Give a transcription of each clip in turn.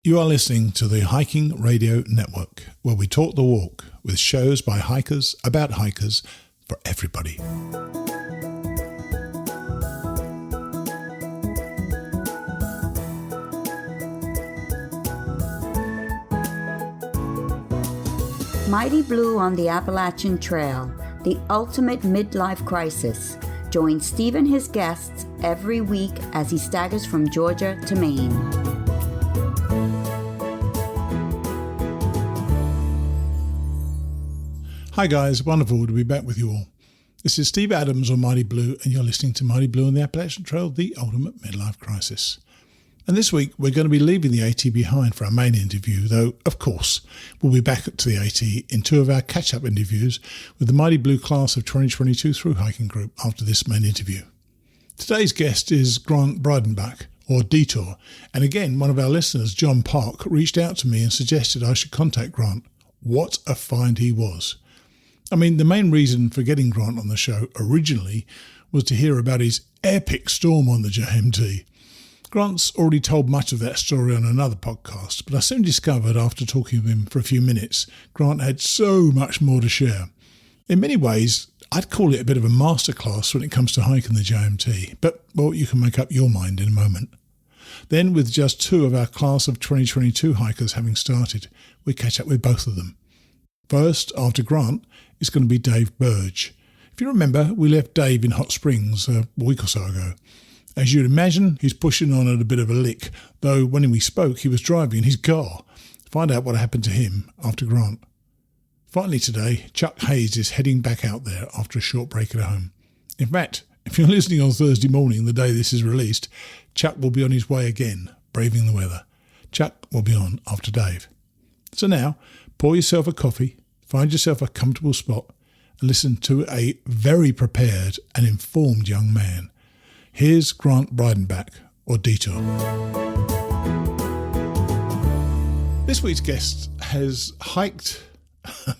You are listening to the Hiking Radio Network, where we talk the walk with shows by hikers, about hikers, for everybody. Mighty Blue on the Appalachian Trail, the ultimate midlife crisis. Join Steve and his guests every week as he staggers from Georgia to Maine. Hi guys, wonderful to be back with you all. This is Steve Adams on Mighty Blue, and you're listening to Mighty Blue on the Appalachian Trail, the ultimate midlife crisis. And this week we're going to be leaving the AT behind for our main interview, though of course we'll be back to the AT in two of our catch-up interviews with the Mighty Blue class of 2022 through hiking group after this main interview. Today's guest is Grant Breidenbach, or Detour, and again one of our listeners, John Park, reached out to me and suggested I should contact Grant. What a find he was. I mean, the main reason for getting Grant on the show originally was to hear about his epic storm on the JMT. Grant's already told much of that story on another podcast, but I soon discovered after talking with him for a few minutes, Grant had so much more to share. In many ways, I'd call it a bit of a masterclass when it comes to hiking the JMT, but, well, you can make up your mind in a moment. Then, with just two of our class of 2022 hikers having started, we catch up with both of them. First, after Grant, is going to be Dave Burge. If you remember, we left Dave in Hot Springs a week or so ago. As you'd imagine, he's pushing on at a bit of a lick, though when we spoke, he was driving in his car. Find out what happened to him after Grant. Finally today, Chuck Hayes is heading back out there after a short break at home. In fact, if you're listening on Thursday morning, the day this is released, Chuck will be on his way again, braving the weather. Chuck will be on after Dave. So now, pour yourself a coffee, find yourself a comfortable spot, and listen to a very prepared and informed young man. Here's Grant Breidenbach, or Detour. This week's guest has hiked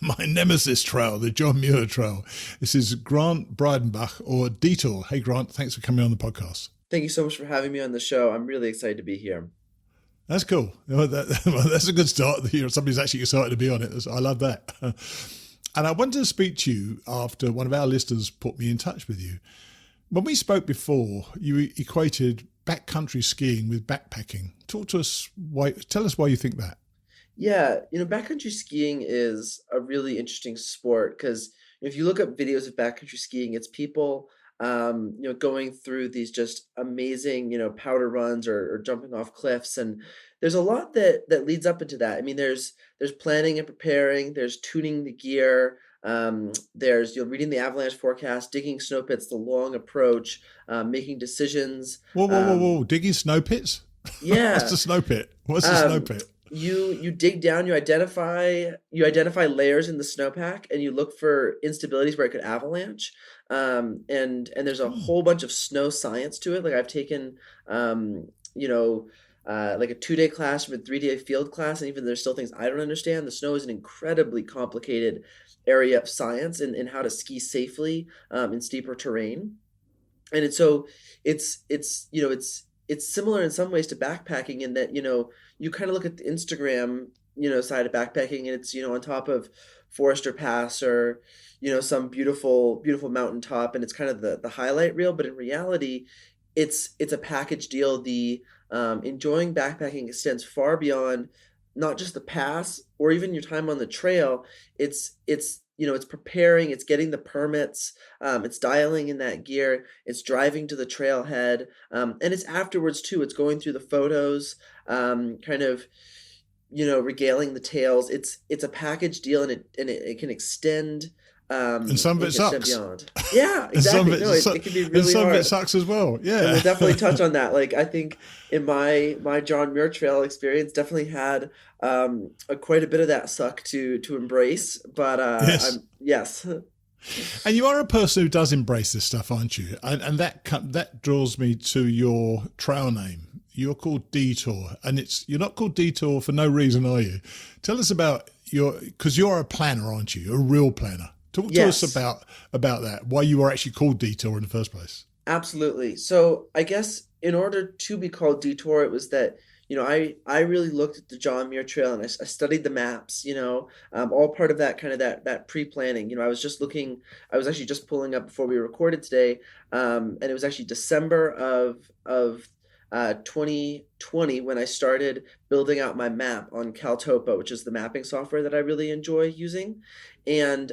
my nemesis trail, the John Muir Trail. This is Grant Breidenbach, or Detour. Hey Grant, thanks for coming on the podcast. Thank you so much for having me on the show. I'm really excited to be here. That's cool. That's a good start. Somebody's actually excited to be on it. I love that. And I wanted to speak to you after one of our listeners put me in touch with you. When we spoke before, you equated backcountry skiing with backpacking. Tell us why you think that. Yeah, backcountry skiing is a really interesting sport because if you look up videos of backcountry skiing, it's people, going through these just amazing, powder runs or jumping off cliffs. And there's a lot that leads up into that. I mean, there's planning and preparing, there's tuning the gear, there's reading the avalanche forecast, digging snow pits, the long approach, making decisions. Whoa! Digging snow pits? Yeah. What's the snow pit? What's the snow pit? You dig down, you identify layers in the snowpack, and you look for instabilities where it could avalanche. And there's a whole bunch of snow science to it. Like I've taken like a 2-day class from a 3-day field class, and even there's still things I don't understand. The snow is an incredibly complicated area of science in how to ski safely in steeper terrain. And it's similar in some ways to backpacking in that, you kind of look at the Instagram, side of backpacking, and it's, on top of Forester Pass or, some beautiful, beautiful mountaintop, and it's kind of the highlight reel. But in reality, it's a package deal. The enjoying backpacking extends far beyond not just the pass or even your time on the trail. It's preparing, it's getting the permits, it's dialing in that gear, it's driving to the trailhead, and it's afterwards too. It's going through the photos, regaling the tales. It's a package deal, and it can extend. And some of it sucks. Beyond. Yeah, exactly. It can be really hard. And some of it sucks as well. Yeah, and we'll definitely touch on that. Like I think in my John Muir Trail experience, definitely had quite a bit of that suck to embrace. But yes. And you are a person who does embrace this stuff, aren't you? And that draws me to your trail name. You're called Detour, and you're not called Detour for no reason, are you? Tell us about because you're a planner, aren't you? You're a real planner. Talk to us about that, why you were actually called Detour in the first place. Absolutely. So I guess in order to be called Detour, it was that, I really looked at the John Muir Trail, and I studied the maps, all part of that kind of that pre-planning. I was actually just pulling up before we recorded today, and it was actually December of 2020 when I started building out my map on Caltopo, which is the mapping software that I really enjoy using. And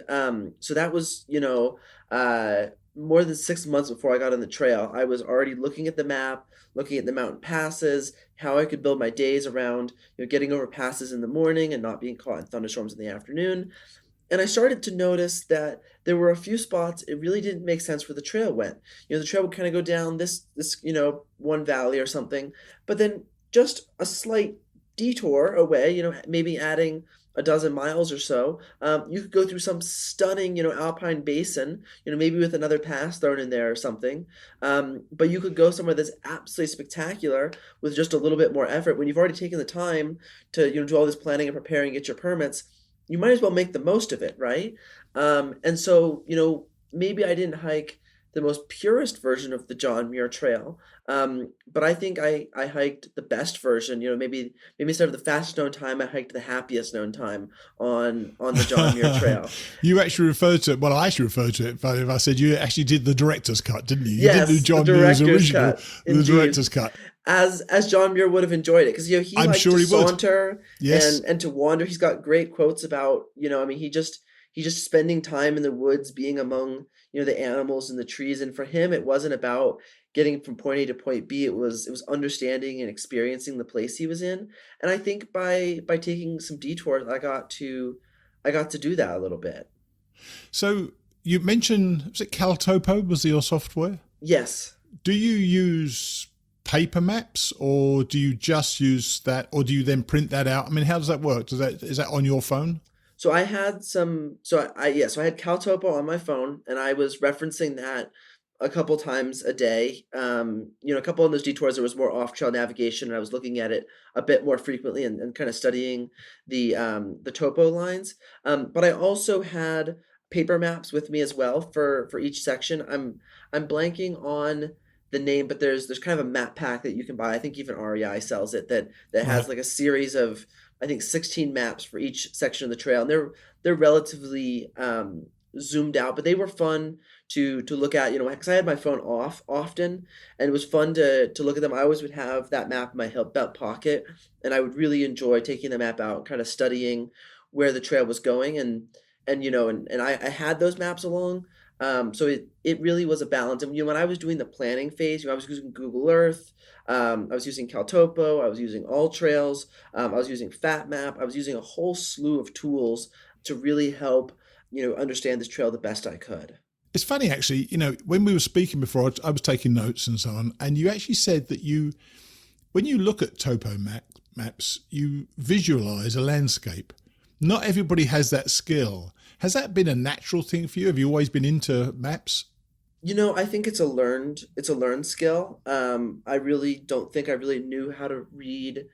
so that was, more than 6 months before I got on the trail. I was already looking at the map, looking at the mountain passes, how I could build my days around, getting over passes in the morning and not being caught in thunderstorms in the afternoon. And I started to notice that there were a few spots it really didn't make sense where the trail went. The trail would kind of go down this one valley or something, but then just a slight detour away, maybe adding a dozen miles or so, you could go through some stunning, alpine basin, maybe with another pass thrown in there or something. But you could go somewhere that's absolutely spectacular with just a little bit more effort. When you've already taken the time to, do all this planning and preparing, get your permits, you might as well make the most of it, right? And so, maybe I didn't hike the most purest version of the John Muir Trail, but I think I hiked the best version. Maybe instead of the fastest known time, I hiked the happiest known time on the John Muir Trail. You actually referred to it. Well, I actually referred to it. But if I said you actually did the director's cut, didn't you? You Yes, didn't do John the Muir's director's original, cut, the indeed. director's cut. As John Muir would have enjoyed it, because he I'm liked sure to he would. saunter Yes. and to wander. He's got great quotes about, he's just spending time in the woods, being among the animals and the trees. And for him, it wasn't about getting from point A to point B. It was understanding and experiencing the place he was in. And I think by taking some detours, I got to do that a little bit. So you mentioned, was it Caltopo was your software? Yes. Do you use paper maps, or do you just use that, or do you then print that out? I mean, how does that work? Is that on your phone? So I had so I had Caltopo on my phone, and I was referencing that a couple times a day. A couple of those detours, there was more off-trail navigation, and I was looking at it a bit more frequently and kind of studying the topo lines. But I also had paper maps with me as well for each section. I'm blanking on the name, but there's kind of a map pack that you can buy. I think even REI sells it that has like a series of, I think, 16 maps for each section of the trail, and they're relatively zoomed out, but they were fun to look at, because I had my phone off often, and it was fun to look at them. I always would have that map in my hip belt pocket, and I would really enjoy taking the map out, kind of studying where the trail was going, and I had those maps along. So it really was a balance. And when I was doing the planning phase, I was using Google Earth, I was using Caltopo, I was using All Trails, I was using FatMap, I was using a whole slew of tools to really help understand this trail the best I could. It's funny, actually, when we were speaking before, I was taking notes and so on, and you actually said that when you look at topo maps, you visualize a landscape. Not everybody has that skill. Has that been a natural thing for you? Have you always been into maps? I think it's a learned skill. I really don't think I really knew how to read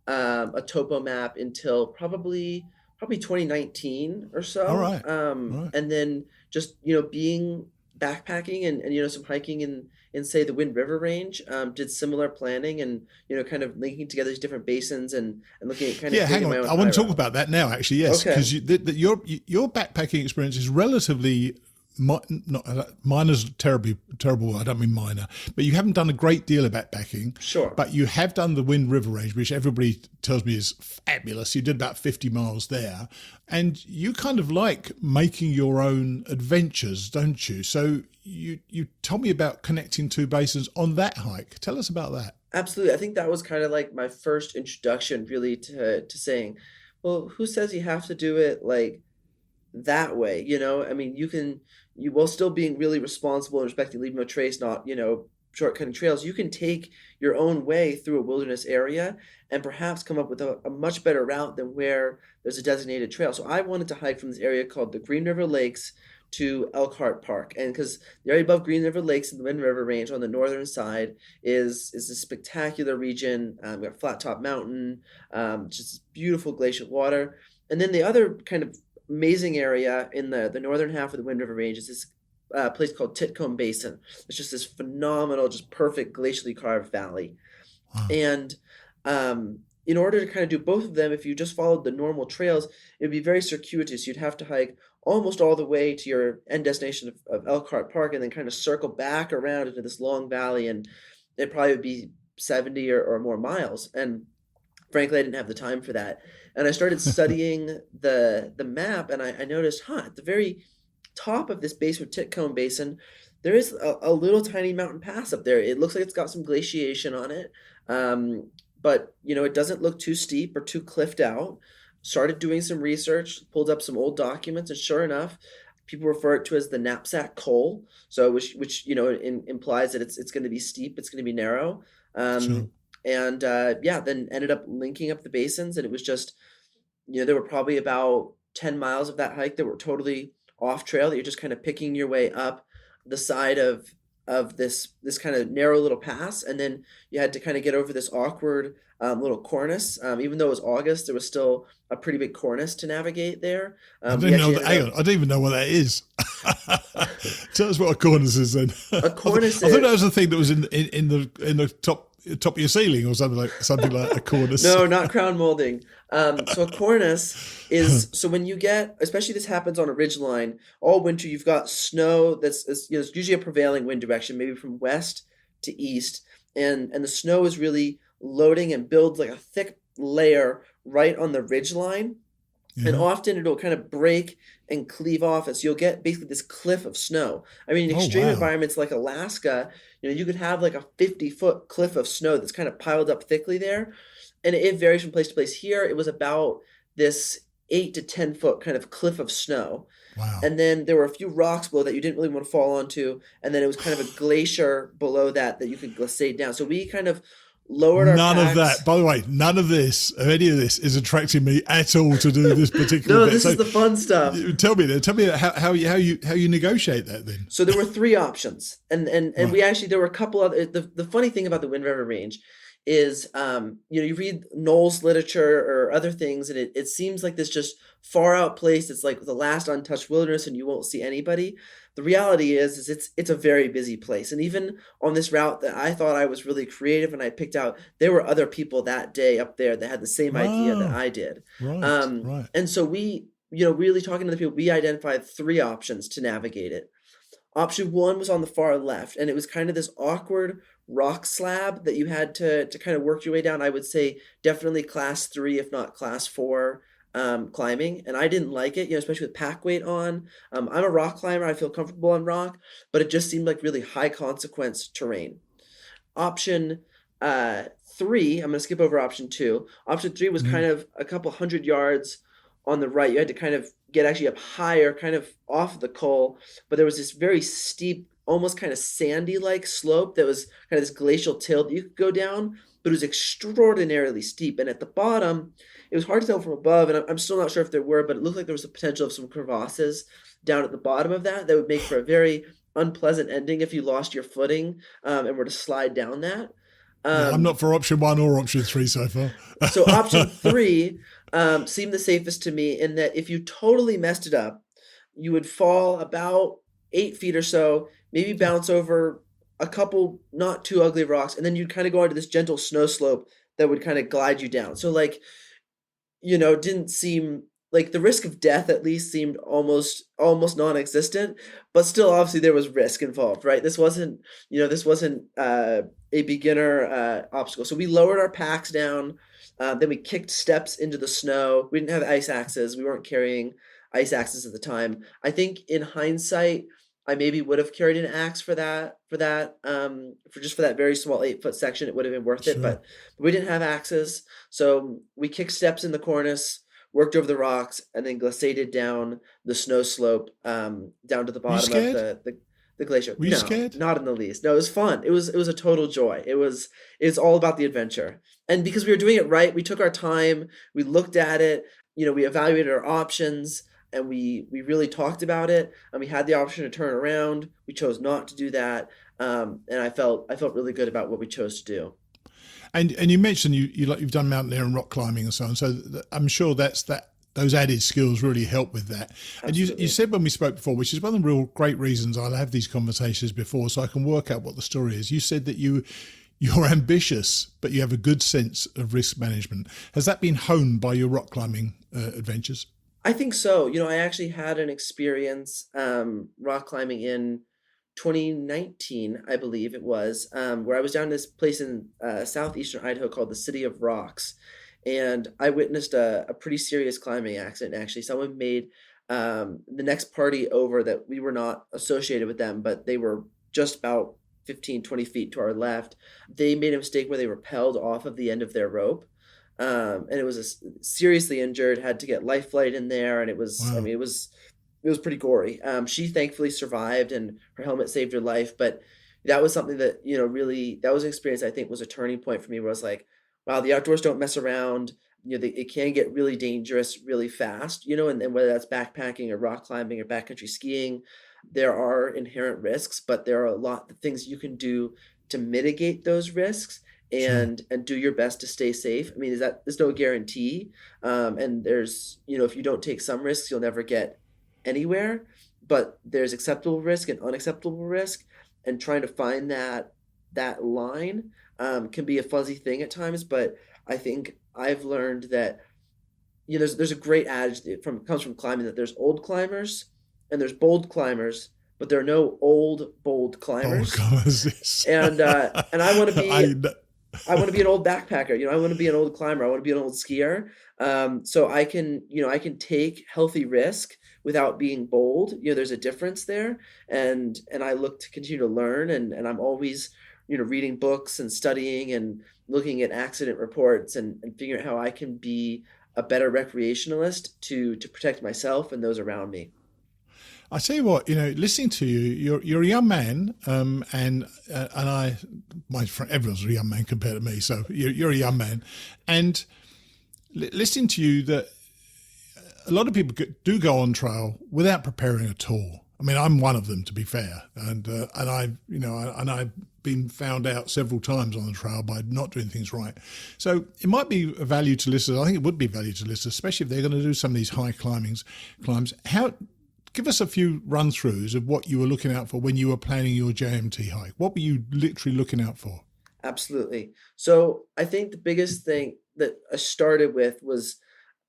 a topo map until probably 2019 or so. All right. Right. And then just being backpacking and some hiking in say the Wind River Range, did similar planning and kind of linking together these different basins and looking at kind of hang on. I want to talk about that now, actually. Yes, because your backpacking experience is relatively minor's terrible. I don't mean minor, but you haven't done a great deal of backpacking. Sure. But you have done the Wind River Range, which everybody tells me is fabulous. You did about 50 miles there, and you kind of like making your own adventures, don't you? So you told me about connecting two basins on that hike. Tell us about that. Absolutely. I think that was kind of like my first introduction really to saying, well, who says you have to do it like that way? I mean, you while still being really responsible and respecting leaving no trace, not, shortcutting trails, you can take your own way through a wilderness area and perhaps come up with a much better route than where there's a designated trail. So I wanted to hike from this area called the Green River Lakes to Elkhart Park. And because the area above Green River Lakes in the Wind River Range on the northern side is a spectacular region. We've got Flat Top Mountain, just beautiful glacial water. And then the other kind of amazing area in the northern half of the Wind River Range is this place called Titcomb Basin. It's just this phenomenal, just perfect glacially carved valley. Wow. And In order to kind of do both of them, if you just followed the normal trails, it would be very circuitous. You'd have to hike almost all the way to your end destination of Elkhart Park and then kind of circle back around into this long valley, and it probably would be 70 or more miles. And frankly, I didn't have the time for that. And I started studying the map, and I noticed, at the very top of this Base with Titcomb Basin, there is a little tiny mountain pass up there. It looks like it's got some glaciation on it, but it doesn't look too steep or too cliffed out. Started doing some research, pulled up some old documents, and sure enough, people refer it to as the Knapsack Coal. So which implies that it's going to be steep, it's going to be narrow. Sure. And then ended up linking up the basins, and it was just, there were probably about 10 miles of that hike that were totally off trail, that you're just kind of picking your way up the side of this kind of narrow little pass, and then you had to kind of get over this awkward little cornice. Even though it was August, there was still a pretty big cornice to navigate there. I didn't know that. Hang on, I don't even know what that is. Tell us what a cornice is then. A cornice. I thought that was the thing that was in the top of your ceiling or something like a cornice. No, not crown molding. So a cornice is, so when you get, especially this happens on a ridge line, all winter you've got snow that's it's usually a prevailing wind direction, maybe from west to east, and the snow is really loading and builds like a thick layer right on the ridge line. Yeah. And often it'll kind of break and cleave off, and so you'll get basically this cliff of snow. I mean, in extreme environments like Alaska, you could have like a 50-foot cliff of snow that's kind of piled up thickly there. And it varies from place to place. Here, it was about this 8 to 10 foot kind of cliff of snow. Wow. And then there were a few rocks below that you didn't really want to fall onto. And then it was kind of a glacier below that you could glissade down. So we kind of lowered our packs. Of that, by the way, none of any of this is attracting me at all to do this particular bit. This is the fun stuff. Tell me how you negotiate that then. So there were 3 options, and right. We actually, there were a couple other. The funny thing about the Wind River Range is, you read Knowles literature or other things, and it seems like this just far out place. It's like the last untouched wilderness, and you won't see anybody. The reality is it's a very busy place. And even on this route that I thought I was really creative and I picked out, there were other people that day up there that had the same idea that I did. Right. And so we, really talking to the people, we identified 3 options to navigate it. Option 1 was on the far left, and it was kind of this awkward rock slab that you had to kind of work your way down. I would say definitely class 3, if not class 4. Climbing, and I didn't like it, especially with pack weight on. I'm a rock climber. I feel comfortable on rock, but it just seemed like really high consequence terrain. Option 3, I'm going to skip over option 2. Option 3 was kind of a couple 100 yards on the right. You had to kind of get actually up higher, kind of off the coal, but there was this very steep, almost kind of sandy-like slope that was kind of this glacial tilt you could go down, but it was extraordinarily steep. And at the bottom, it was hard to tell from above, and I'm still not sure if there were, but it looked like there was the potential of some crevasses down at the bottom of that would make for a very unpleasant ending if you lost your footing and were to slide down that. I'm not for option 1 or option 3 so far. So option 3 seemed the safest to me, in that if you totally messed it up, you would fall about 8 feet or so, maybe bounce over a couple not too ugly rocks, and then you'd kind of go onto this gentle snow slope that would kind of glide you down. So didn't seem like the risk of death, at least, seemed almost non-existent, but still obviously there was risk involved, right? This wasn't a beginner obstacle. So we lowered our packs down, then we kicked steps into the snow. We didn't have ice axes. We weren't carrying ice axes at the time. I think in hindsight, I maybe would have carried an axe for that very small 8-foot section. It would have been worth it, but we didn't have axes. So we kicked steps in the cornice, worked over the rocks, and then glissaded down the snow slope down to the bottom of the glacier. Were you scared? Not in the least. No, it was fun. It was a total joy. It's all about the adventure. And because we were doing it right, we took our time, we looked at it, we evaluated our options, and we really talked about it, and we had the option to turn around. We chose not to do that, and I felt really good about what we chose to do. And you mentioned you've done mountaineering and rock climbing and so on. So I'm sure those added skills really help with that. Absolutely. And you said when we spoke before, which is one of the real great reasons I have these conversations before, so I can work out what the story is. You said that you You're ambitious, but you have a good sense of risk management. Has that been honed by your rock climbing adventures? I think so. I actually had an experience rock climbing in 2019, I believe it was, where I was down in this place in southeastern Idaho called the City of Rocks. And I witnessed a pretty serious climbing accident, actually. Someone made the next party over that we were not associated with them, but they were just about 15, 20 feet to our left. They made a mistake where they rappelled off of the end of their rope. And it was seriously injured, had to get life flight in there. And it was, I Wow. mean, it was pretty gory. She thankfully survived and her helmet saved her life. But that was something that, really, that was an experience I think was a turning point for me where I was like, wow, the outdoors don't mess around. It can get really dangerous really fast, and whether that's backpacking or rock climbing or backcountry skiing, there are inherent risks, but there are a lot of things you can do to mitigate those risks Sure. and do your best to stay safe. I mean, there's no guarantee. And there's, if you don't take some risks, you'll never get anywhere, but there's acceptable risk and unacceptable risk, and trying to find that line can be a fuzzy thing at times. But I think I've learned that there's a great adage that comes from climbing, that there's old climbers and there's bold climbers, but there are no old bold Bold climbers. covers. And I want to I, be I want to be an old backpacker. I want to be an old climber. I want to be an old skier. So I can take healthy risk without being bold. There's a difference there, and I look to continue to learn, and I'm always, reading books and studying and looking at accident reports and figuring out how I can be a better recreationalist to protect myself and those around me. I tell you what, listening to you, you're a young man, my friend, everyone's a young man compared to me, so you're a young man, and listening to you, that a lot of people do go on trail without preparing at all. I mean, I'm one of them, to be fair, and I've been found out several times on the trail by not doing things right. So it might be a value to listeners. I think it would be a value to listeners, especially if they're going to do some of these high climbs. Give us a few run-throughs of what you were looking out for when you were planning your JMT hike. What were you literally looking out for? Absolutely. So I think the biggest thing that I started with was,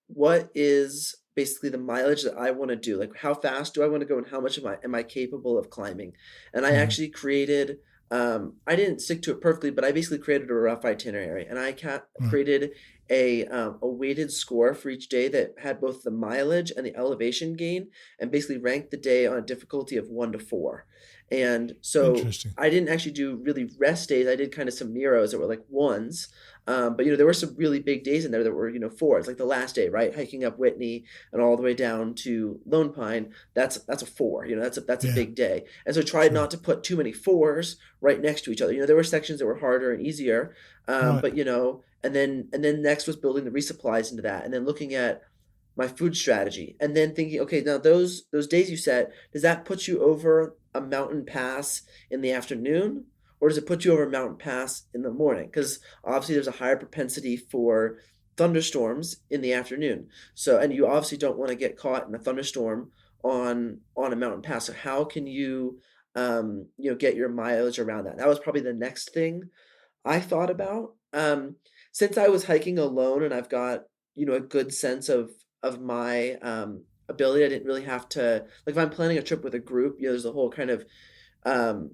what is basically the mileage that I want to do? Like, how fast do I want to go and how much am I capable of climbing? And I Mm, actually created, I didn't stick to it perfectly, but I basically created a rough itinerary, and I right. created a weighted score for each day that had both the mileage and the elevation gain, and basically ranked the day on a difficulty of 1 to 4. And so Interesting. I didn't actually do really rest days. I did kind of some Miros that were like ones. But there were some really big days in there that were, fours, like the last day, right? Hiking up Whitney and all the way down to Lone Pine. That's a 4. That's a Yeah, big day. And so tried sure. not to put too many 4s right next to each other. There were sections that were harder and easier. Right. But and then next was building the resupplies into that, and then looking at my food strategy, and then thinking, okay, now those days you set, does that put you over a mountain pass in the afternoon, or does it put you over a mountain pass in the morning? Because obviously there's a higher propensity for thunderstorms in the afternoon. So, and you obviously don't want to get caught in a thunderstorm on a mountain pass. So how can you get your mileage around that? That was probably the next thing I thought about. Since I was hiking alone and I've got, a good sense of my ability, I didn't really have to, like, if I'm planning a trip with a group, there's a whole kind of um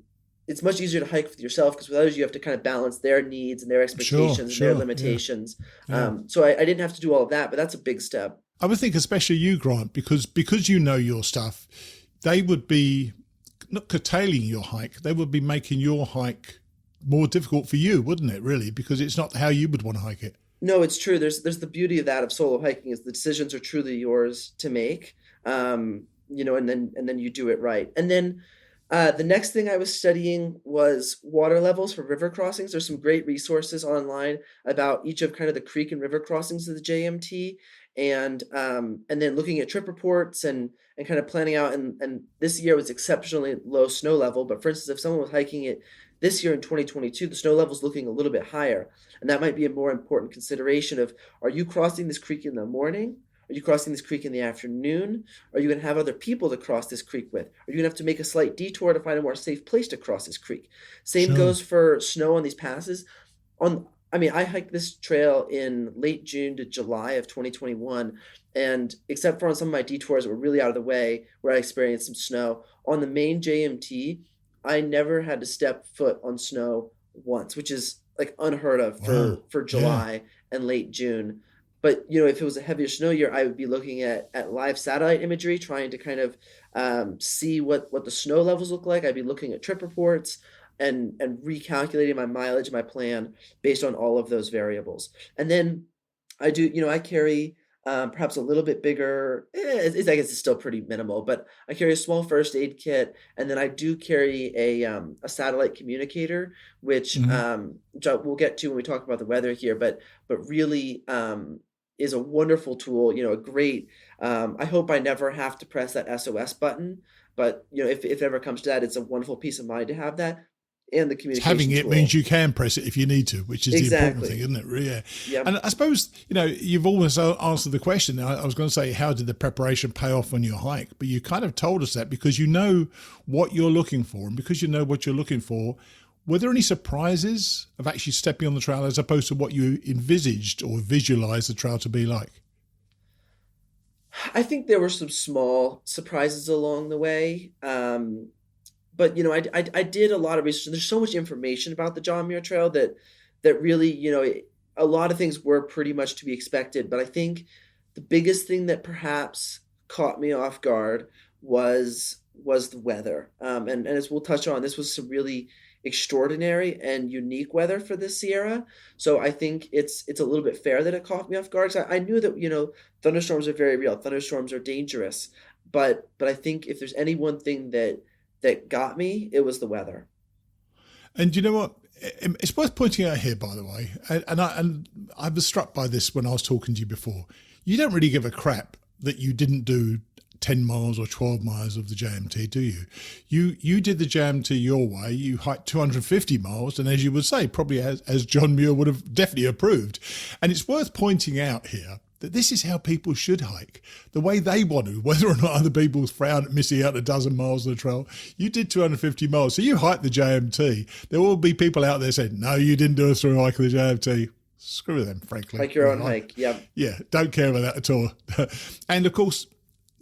it's much easier to hike with yourself, because with others you have to kind of balance their needs and their Sure, expectations and their sure. Yeah, limitations. yeah. So I didn't have to do all of that, but that's a big step. I would think, especially you, Grant, because you know your stuff, they would be not curtailing your hike. They would be making your hike more difficult for you, wouldn't it? Really, because it's not how you would want to hike it. No, it's true. There's the beauty of that, of solo hiking, is the decisions are truly yours to make. And then you do it right. And then the next thing I was studying was water levels for river crossings. There's some great resources online about each of kind of the creek and river crossings of the JMT, and then looking at trip reports and kind of planning out. And this year was exceptionally low snow level. But for instance, if someone was hiking it this year in 2022, the snow level is looking a little bit higher, and that might be a more important consideration of, are you crossing this creek in the morning? Are you crossing this creek in the afternoon? Are you going to have other people to cross this creek with? Are you going to have to make a slight detour to find a more safe place to cross this creek? Same Sure. goes for snow on these passes. I hiked this trail in late June to July of 2021, and except for on some of my detours that were really out of the way where I experienced some snow, on the main JMT, I never had to step foot on snow once, which is like unheard of Wow. for July and late June. But if it was a heavier snow year, I would be looking at live satellite imagery, trying to kind of see what the snow levels look like. I'd be looking at trip reports and recalculating my mileage, my plan based on all of those variables. And then I carry perhaps a little bit bigger. I guess it's still pretty minimal, but I carry a small first aid kit, and then I do carry a satellite communicator, which we'll get to when we talk about the weather here. But really is a wonderful tool. A great. I hope I never have to press that SOS button, but if it ever comes to that, it's a wonderful peace of mind to have that. And the communication having it tool means you can press it if you need to, which is the important thing, isn't it? Yeah. Yep. And I suppose, you've almost answered the question. I was going to say, how did the preparation pay off on your hike? But you kind of told us that because you know what you're looking for. And because you know what you're looking for, were there any surprises of actually stepping on the trail as opposed to what you envisaged or visualized the trail to be like? I think there were some small surprises along the way. But I did a lot of research. There's so much information about the John Muir Trail that really, a lot of things were pretty much to be expected. But I think the biggest thing that perhaps caught me off guard was the weather. And as we'll touch on, this was some really extraordinary and unique weather for this Sierra. So I think it's a little bit fair that it caught me off guard. So I knew that thunderstorms are very real. Thunderstorms are dangerous. But I think if there's any one thing that got me, it was the weather. And you know what? It's worth pointing out here, by the way, and I was struck by this when I was talking to you before. You don't really give a crap that you didn't do 10 miles or 12 miles of the JMT, do you? You did the JMT your way. You hiked 250 miles, and as you would say, probably as John Muir would have definitely approved. And it's worth pointing out here that this is how people should hike, the way they want to, whether or not other people frown at missing out a dozen miles on the trail. You did 250 miles, so you hiked the JMT. There will be people out there saying, no, you didn't do a through hike of the JMT. Screw them, frankly. Hike your own hike, yeah. Yeah, don't care about that at all. And of course,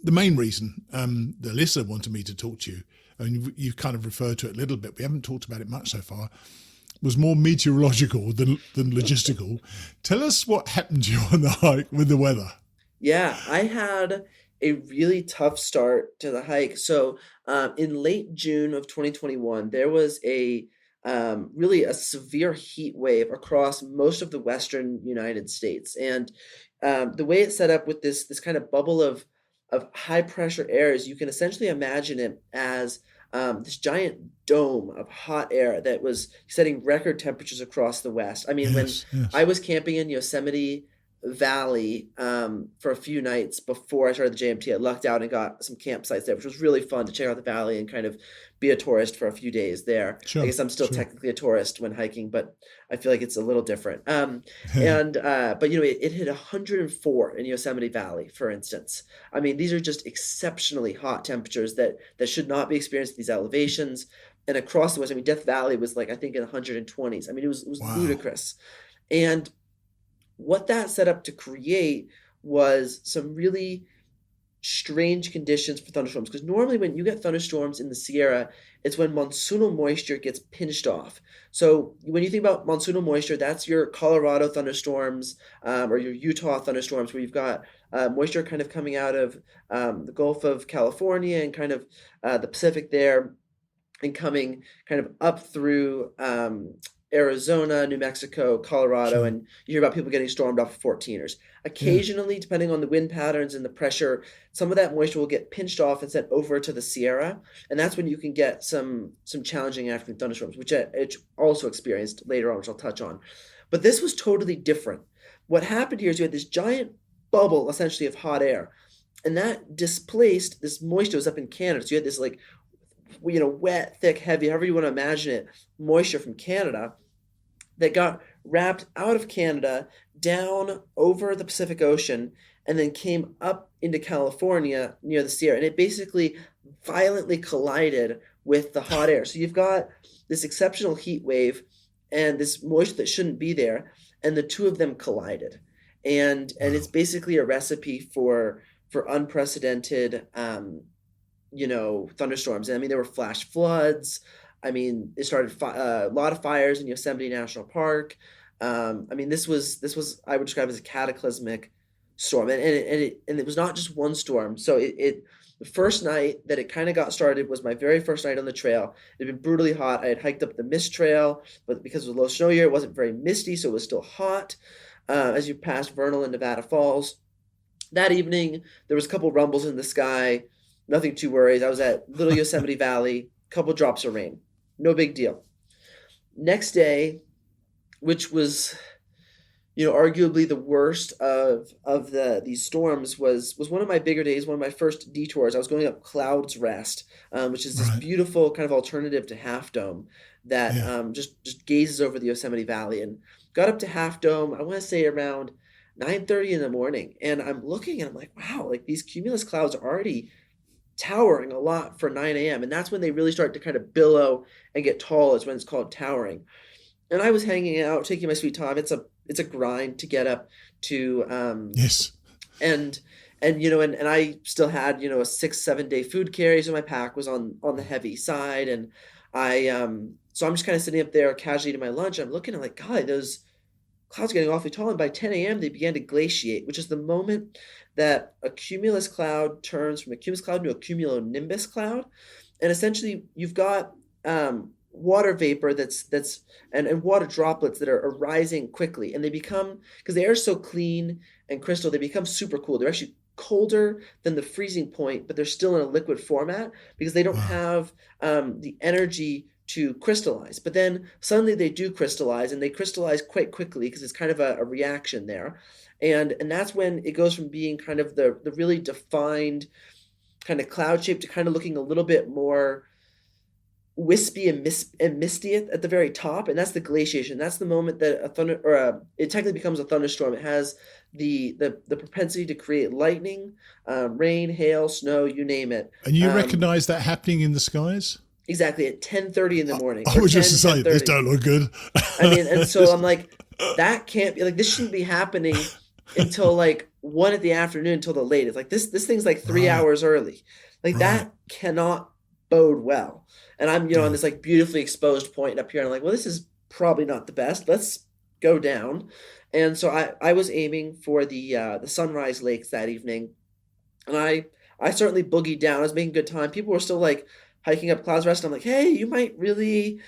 the main reason the listener wanted me to talk to you, and you've kind of referred to it a little bit, we haven't talked about it much so far, was more meteorological than logistical. Tell us what happened to you on the hike with the weather. Yeah, I had a really tough start to the hike. So in late June of 2021, there was really a severe heat wave across most of the western United States. And the way it's set up with this kind of bubble of high pressure air is you can essentially imagine it as this giant dome of hot air that was setting record temperatures across the West. I mean, yes. I was camping in Yosemite Valley for a few nights before I started the JMT, I lucked out and got some campsites there, which was really fun to check out the valley and kind of be a tourist for a few days there. Sure, I guess I'm still technically a tourist when hiking, but I feel like it's a little different. But it hit 104 in Yosemite Valley, for instance. I mean, these are just exceptionally hot temperatures that should not be experienced at these elevations. And across the West, I mean, Death Valley was like, I think, in 120s. I mean, it was Wow. ludicrous. And what that set up to create was some really strange conditions for thunderstorms. Because normally when you get thunderstorms in the Sierra, it's when monsoonal moisture gets pinched off. So when you think about monsoonal moisture, that's your Colorado thunderstorms or your Utah thunderstorms, where you've got moisture kind of coming out of the Gulf of California and kind of the Pacific there, and coming kind of up through Arizona, New Mexico, Colorado, Sure. and you hear about people getting stormed off of 14ers. Occasionally, depending on the wind patterns and the pressure, some of that moisture will get pinched off and sent over to the Sierra, and that's when you can get some challenging afternoon thunderstorms, which I also experienced later on, which I'll touch on. But this was totally different. What happened here is you had this giant bubble, essentially, of hot air, and that displaced this moisture. It was up in Canada, so you had this wet, thick, heavy, however you want to imagine it, moisture from Canada that got wrapped out of Canada down over the Pacific Ocean and then came up into California near the Sierra, and it basically violently collided with the hot air. So you've got this exceptional heat wave and this moisture that shouldn't be there, and the two of them collided. And it's basically a recipe for unprecedented thunderstorms. And I mean, there were flash floods. I mean, it started a lot of fires in Yosemite National Park. I mean, this was I would describe as a cataclysmic storm, and it was not just one storm. So the first night that it kind of got started was my very first night on the trail. It had been brutally hot. I had hiked up the mist trail, but because it was a low snow year, it wasn't very misty, so it was still hot as you passed Vernal and Nevada Falls. That evening, there was a couple rumbles in the sky. Nothing too worried. I was at Little Yosemite Valley, a couple drops of rain. No big deal. Next day, which was arguably the worst of these storms, was one of my bigger days, one of my first detours. I was going up Cloud's Rest, which is this beautiful kind of alternative to Half Dome that just gazes over the Yosemite Valley, and got up to Half Dome, I want to say around 9:30 in the morning. And I'm looking and I'm like, wow, like these cumulus clouds are already towering a lot for 9 a.m. And that's when they really start to kind of billow and get tall, is when it's called towering. And I was hanging out, taking my sweet time. It's a grind to get up to yes. And I still had, a 6-7 day food carry, so my pack was on the heavy side. And so I'm just kind of sitting up there casually eating my lunch. I'm looking, I'm like, God, those clouds are getting awfully tall. And by 10 a.m. they began to glaciate, which is the moment that a cumulus cloud turns from a cumulus cloud to a cumulonimbus cloud. And essentially you've got water vapor and water droplets that are rising quickly, and they become, because the air is so clean and crystal, they become super cool. They're actually colder than the freezing point, but they're still in a liquid format because they don't have the energy to crystallize. But then suddenly they do crystallize, and they crystallize quite quickly because it's kind of a reaction there. And that's when it goes from being kind of the really defined kind of cloud shape to kind of looking a little bit more wispy and misty at the very top. And that's the glaciation. That's the moment that it technically becomes a thunderstorm. It has the propensity to create lightning, rain, hail, snow, you name it. And you recognize that happening in the skies? Exactly, at 10:30 in the morning. I was just to say, this don't look good. I mean, and so I'm like, that can't be, like, this shouldn't be happening until like 1 in the afternoon until the latest. Like this thing's like 3 hours early. Like that cannot bode well. And I'm, on this like beautifully exposed point up here. And I'm like, well, this is probably not the best. Let's go down. And so I was aiming for the Sunrise Lakes that evening. And I certainly boogied down. I was making good time. People were still like hiking up Clouds Rest. I'm like, hey, you might really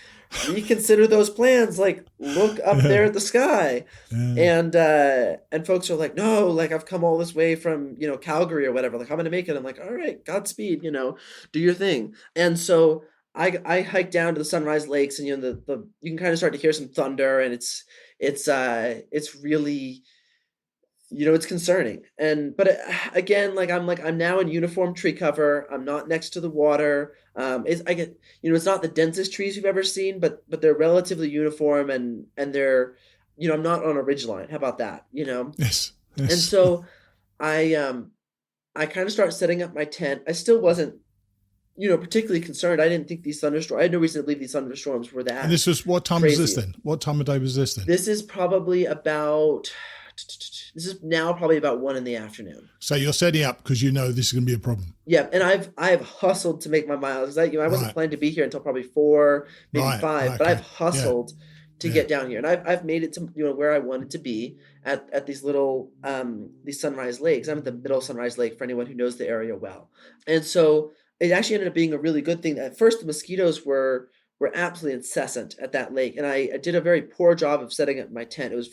reconsider those plans. Like, look up there at the sky. And folks are like, no, like I've come all this way from, Calgary or whatever. Like, I'm going to make it. I'm like, all right, Godspeed, do your thing. And so I hiked down to the Sunrise Lakes, and, you can kind of start to hear some thunder, and it's really, it's concerning. But again, I'm now in uniform tree cover. I'm not next to the water. It's not the densest trees you've ever seen, but they're relatively uniform, and they're, I'm not on a ridgeline. How about that? Yes. And so I kind of start setting up my tent. I still wasn't, particularly concerned. I didn't think these thunderstorms, I had no reason to believe these thunderstorms were that. And this was, what time crazy. was this then? What time of day was this then? This is now probably about 1 in the afternoon. So you're setting up because this is going to be a problem. Yeah, and I've hustled to make my miles. I wasn't planning to be here until probably 4, maybe 5, but I've hustled to get down here, and I've made it to where I wanted to be at these little these Sunrise Lakes. I'm at the middle Sunrise Lake for anyone who knows the area well, and so it actually ended up being a really good thing. At first, the mosquitoes were absolutely incessant at that lake, and I did a very poor job of setting up my tent. It was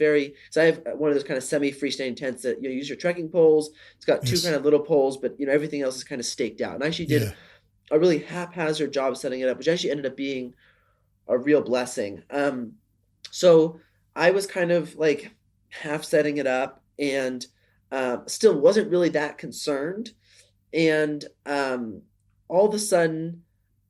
so I have one of those kind of semi-freestanding tents that you use your trekking poles. It's got two kind of little poles, but everything else is kind of staked out. And I actually did a really haphazard job setting it up, which actually ended up being a real blessing. So I was kind of like half setting it up, and still wasn't really that concerned. And all of a sudden,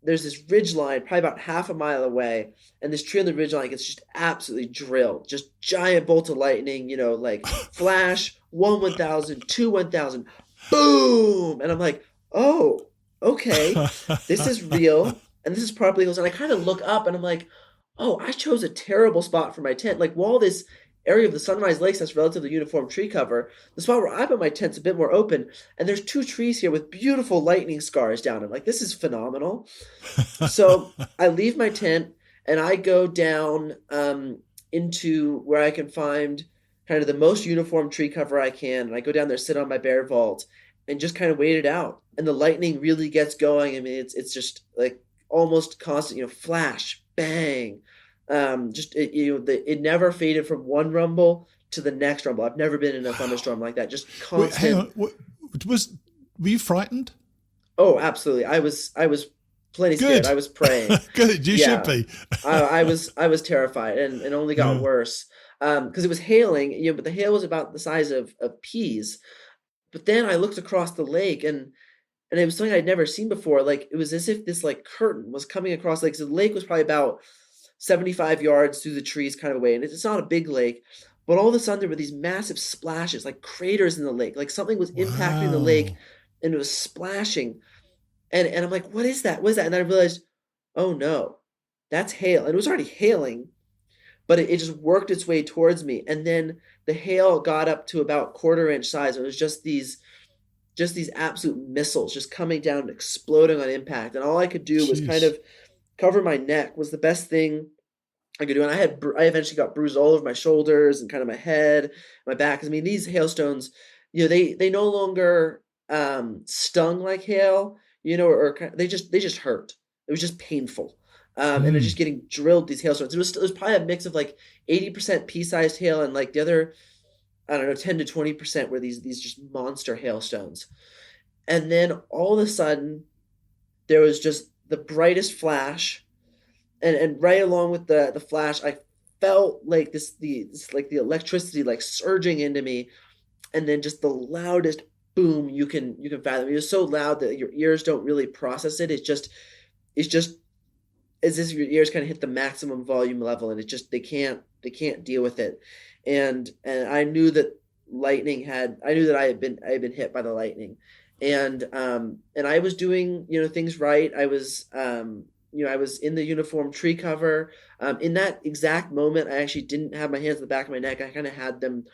there's this ridge line probably about half a mile away, and this tree on the ridge line gets just absolutely drilled, just giant bolt of lightning, like flash, 1,000, 1,000, boom, and I'm like, oh, okay, this is real, and this is properly goes. And I kind of look up, and I'm like, oh, I chose a terrible spot for my tent. Like, while this area of the Sunrise Lakes has relatively uniform tree cover, the spot where I put my tent's a bit more open, and there's 2 trees here with beautiful lightning scars down them. Like, this is phenomenal. So I leave my tent and I go down into where I can find kind of the most uniform tree cover I can, and I go down there, sit on my bare vault, and just kind of wait it out. And the lightning really gets going. I mean, it's just like almost constant, flash, bang. It never faded from one rumble to the next rumble. I've never been in a thunderstorm like that. Just constant. Wait, hang on. Were you frightened? Oh, absolutely. I was plenty scared. I was praying. Good. You should be. I was terrified, and it only got worse because it was hailing. But the hail was about the size of peas. But then I looked across the lake, and it was something I'd never seen before. Like, it was as if this like curtain was coming across the lake. So the lake was probably about 75 yards through the trees kind of away. And it's not a big lake, but all of a sudden there were these massive splashes, like craters in the lake, like something was impacting the lake and it was splashing. And I'm like, what is that? What is that? And then I realized, oh no, that's hail. And it was already hailing, but it just worked its way towards me. And then the hail got up to about 1/4 inch size. It was just these absolute missiles just coming down and exploding on impact. And all I could do was kind of cover my neck was the best thing I could do. And I eventually got bruised all over my shoulders and kind of my head, my back. I mean, these hailstones, they no longer stung like hail, or they just hurt. It was just painful. And they're just getting drilled, these hailstones. It was probably a mix of like 80% pea-sized hail and like the other, I don't know, 10 to 20% were these just monster hailstones. And then all of a sudden there was just the brightest flash, and right along with the flash, I felt like this like the electricity like surging into me, and then just the loudest boom you can fathom. It was so loud that your ears don't really process it. It's just as if your ears kind of hit the maximum volume level, and they can't deal with it. And I knew that I had been hit by the lightning. And I was doing, things right. I was in the uniform tree cover. In that exact moment, I actually didn't have my hands on the back of my neck. I kind of had them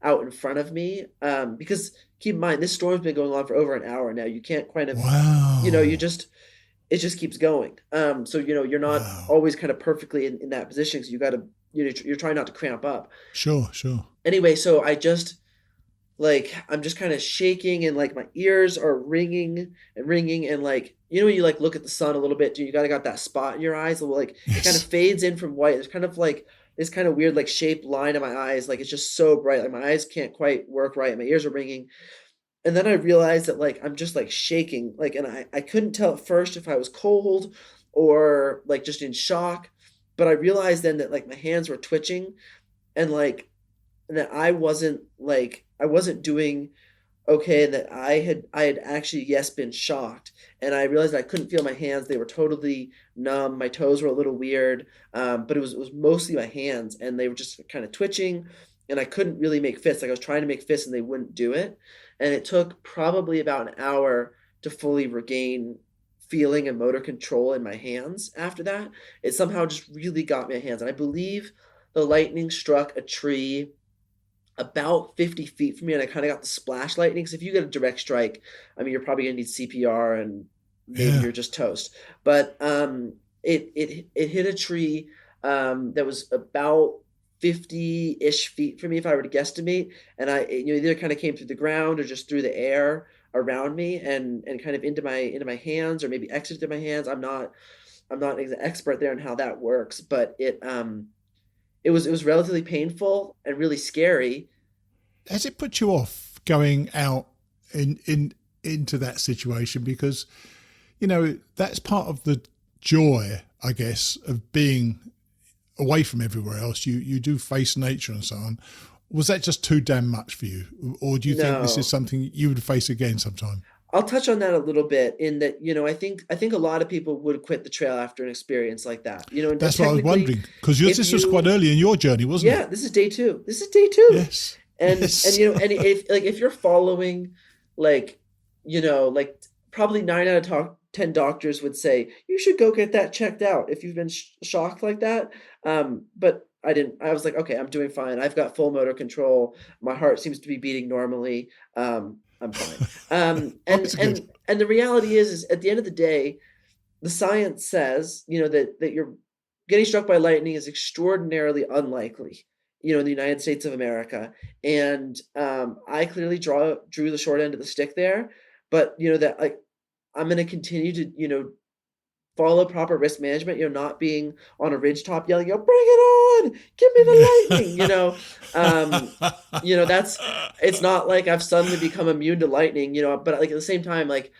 out in front of me. Because keep in mind, this storm's been going on for over an hour now. You can't kind of, it just keeps going. So, you're not always kind of perfectly in that position. So you got to, you're trying not to cramp up. Sure. Anyway, so I'm just kind of shaking, and like my ears are ringing, and like, when you like look at the sun a little bit, you got that spot in your eyes, like it kind of fades in from white. There's kind of like this kind of weird like shaped line in my eyes, like it's just so bright, like my eyes can't quite work right, and my ears are ringing. And then I realized that like I'm just like shaking, like, and I couldn't tell at first if I was cold or like just in shock, but I realized then that like my hands were twitching, and that I wasn't doing okay, and that I had actually been shocked. And I realized I couldn't feel my hands. They were totally numb. My toes were a little weird, but it was mostly my hands, and they were just kind of twitching, and I couldn't really make fists. Like, I was trying to make fists and they wouldn't do it. And it took probably about an hour to fully regain feeling and motor control in my hands. After that, it somehow just really got my hands. And I believe the lightning struck a tree about 50 feet from me, and I kind of got the splash lightning. Because if you get a direct strike, I mean, you're probably gonna need CPR, and maybe you're just toast. But it hit a tree that was about 50-ish feet from me, if I were to guesstimate, and either kind of came through the ground or just through the air around me, and kind of into my hands, or maybe exited my hands. I'm not an expert there on how that works, but it was relatively painful and really scary. Has it put you off going out into that situation? Because, that's part of the joy, I guess, of being away from everywhere else. You do face nature and so on. Was that just too damn much for you? Or do you think this is something you would face again sometime? I'll touch on that a little bit in that, I think a lot of people would quit the trail after an experience like that. And That's what I was technically, wondering, because if this was quite early in your journey, wasn't yeah, it? this is day two. This is day two. Yes. And Yes. and if you're following, like, like probably 9 out of 10 doctors would say you should go get that checked out if you've been shocked like that. But I didn't. I was like, okay, I'm doing fine. I've got full motor control. My heart seems to be beating normally. I'm fine. And the reality is at the end of the day, the science says, that you're getting struck by lightning is extraordinarily unlikely, in the United States of America. And I clearly drew the short end of the stick there, but that, like, I'm going to continue to, follow proper risk management, not being on a ridge top yelling, bring it on, give me the lightning, it's not like I've suddenly become immune to lightning, but like at the same time, like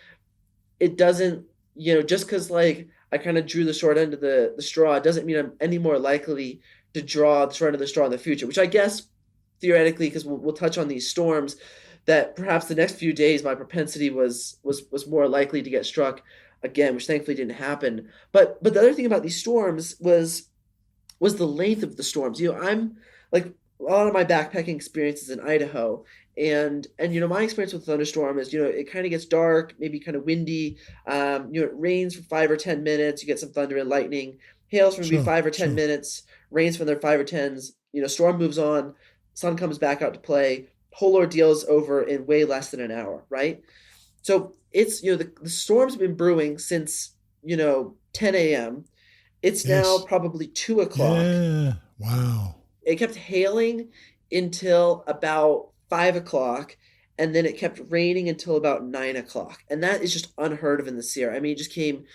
it doesn't, just because like I kind of drew the short end of the straw, it doesn't mean I'm any more likely to draw the short end of the straw in the future, which I guess theoretically, because we'll touch on these storms, that perhaps the next few days my propensity was more likely to get struck again, which thankfully didn't happen. But the other thing about these storms was the length of the storms. I'm like, a lot of my backpacking experiences in Idaho, and my experience with thunderstorm is, it kind of gets dark, maybe kind of windy. It rains for 5 or 10 minutes. You get some thunder and lightning. Hails for maybe 5 or 10 minutes. Rains for another 5 or 10s. Storm moves on. Sun comes back out to play. Whole ordeal's over in way less than an hour, right? So it's, the storm's been brewing since, 10 a.m. It's now probably 2 o'clock. Yeah. Wow. It kept hailing until about 5 o'clock, and then it kept raining until about 9 o'clock. And that is just unheard of in the Sierra. I mean, it just came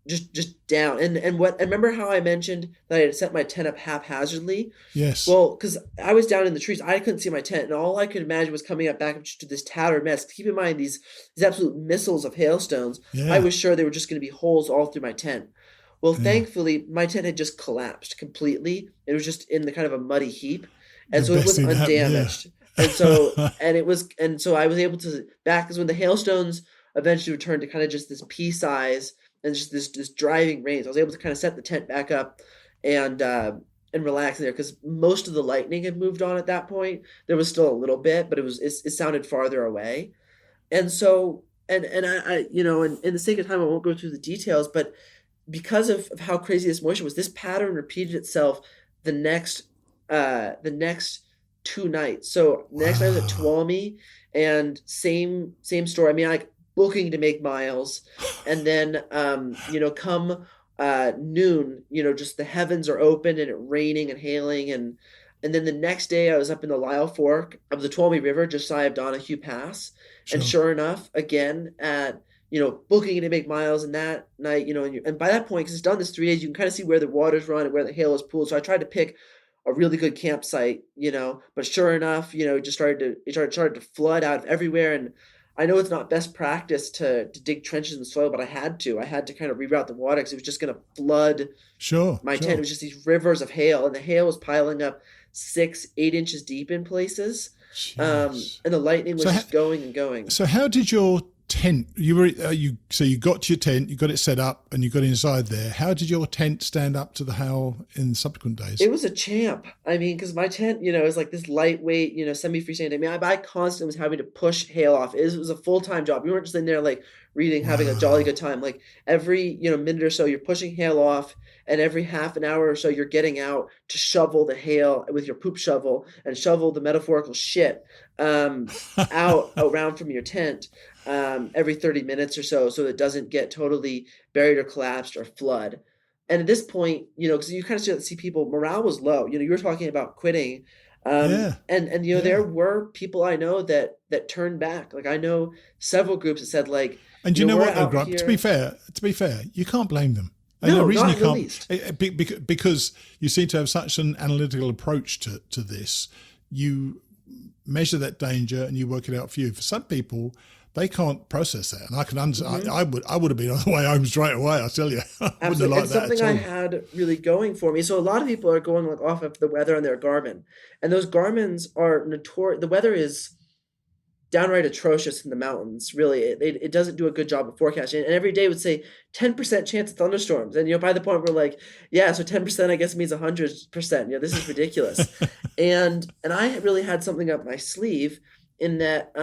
just down. And remember how I mentioned that I had set my tent up haphazardly? Yes. Well, because I was down in the trees, I couldn't see my tent, and all I could imagine was coming up back up to this tattered mess. Keep in mind these absolute missiles of hailstones. Yeah. I was sure they were just going to be holes all through my tent. Well, thankfully, my tent had just collapsed completely. It was just in the kind of a muddy heap, and so it was undamaged. And so I was able to because when the hailstones eventually returned to kind of just this pea size and just this driving rain, I was able to kind of set the tent back up and relax in there, because most of the lightning had moved on at that point. There was still a little bit, but it sounded farther away. And so and I in the sake of time, I won't go through the details, but because of how crazy this moisture was, this pattern repeated itself the next 2 nights. So the next night was at Tuolumne, and same story. I mean, like booking to make miles, and then come noon, just the heavens are open and it raining and hailing, and then the next day I was up in the Lyle Fork of the Tuolumne River just shy of Donahue Pass. And sure enough, again at booking to make miles, and that night, and by that point, because it's done this 3 days, you can kind of see where the waters run and where the hail is pooled. So I tried to pick a really good campsite, but sure enough, it started to flood out of everywhere. And I know it's not best practice to dig trenches in the soil, but I had to kind of reroute the water because it was just going to flood my tent. It was just these rivers of hail, and the hail was piling up 6-8 inches deep in places. And the lightning was just going and going. So how did your tent, so you got your tent, you got it set up, and you got inside there. How did your tent stand up to the hail in subsequent days? It was a champ. I mean, because my tent, is like this lightweight, semi-freestanding. I mean, I constantly was having to push hail off. It was a full-time job. We weren't just in there like reading, having a jolly good time. Like every minute or so, you're pushing hail off, and every half an hour or so, you're getting out to shovel the hail with your poop shovel and shovel the metaphorical shit out around from your tent. Every 30 minutes or so it doesn't get totally buried or collapsed or flood. And at this point, because you kind of see people, morale was low. You were talking about quitting. And there were people I know that turned back. Like I know several groups that said like, and you know what, though, Grant, to be fair, you can't blame them. And no, the reason not you can't, least. Because you seem to have such an analytical approach to this. You measure that danger and you work it out for you. For some people, they can't process that, and I can understand. Mm-hmm. I would have been on the way home straight away. I tell you, absolutely. It's something I had really going for me. So a lot of people are going off of the weather on their Garmin, and those Garmins are notorious. The weather is downright atrocious in the mountains. Really, it doesn't do a good job of forecasting. And every day would say 10% chance of thunderstorms. And, by the point we're like, yeah, so 10% I guess means 100%. This is ridiculous. and I really had something up my sleeve in that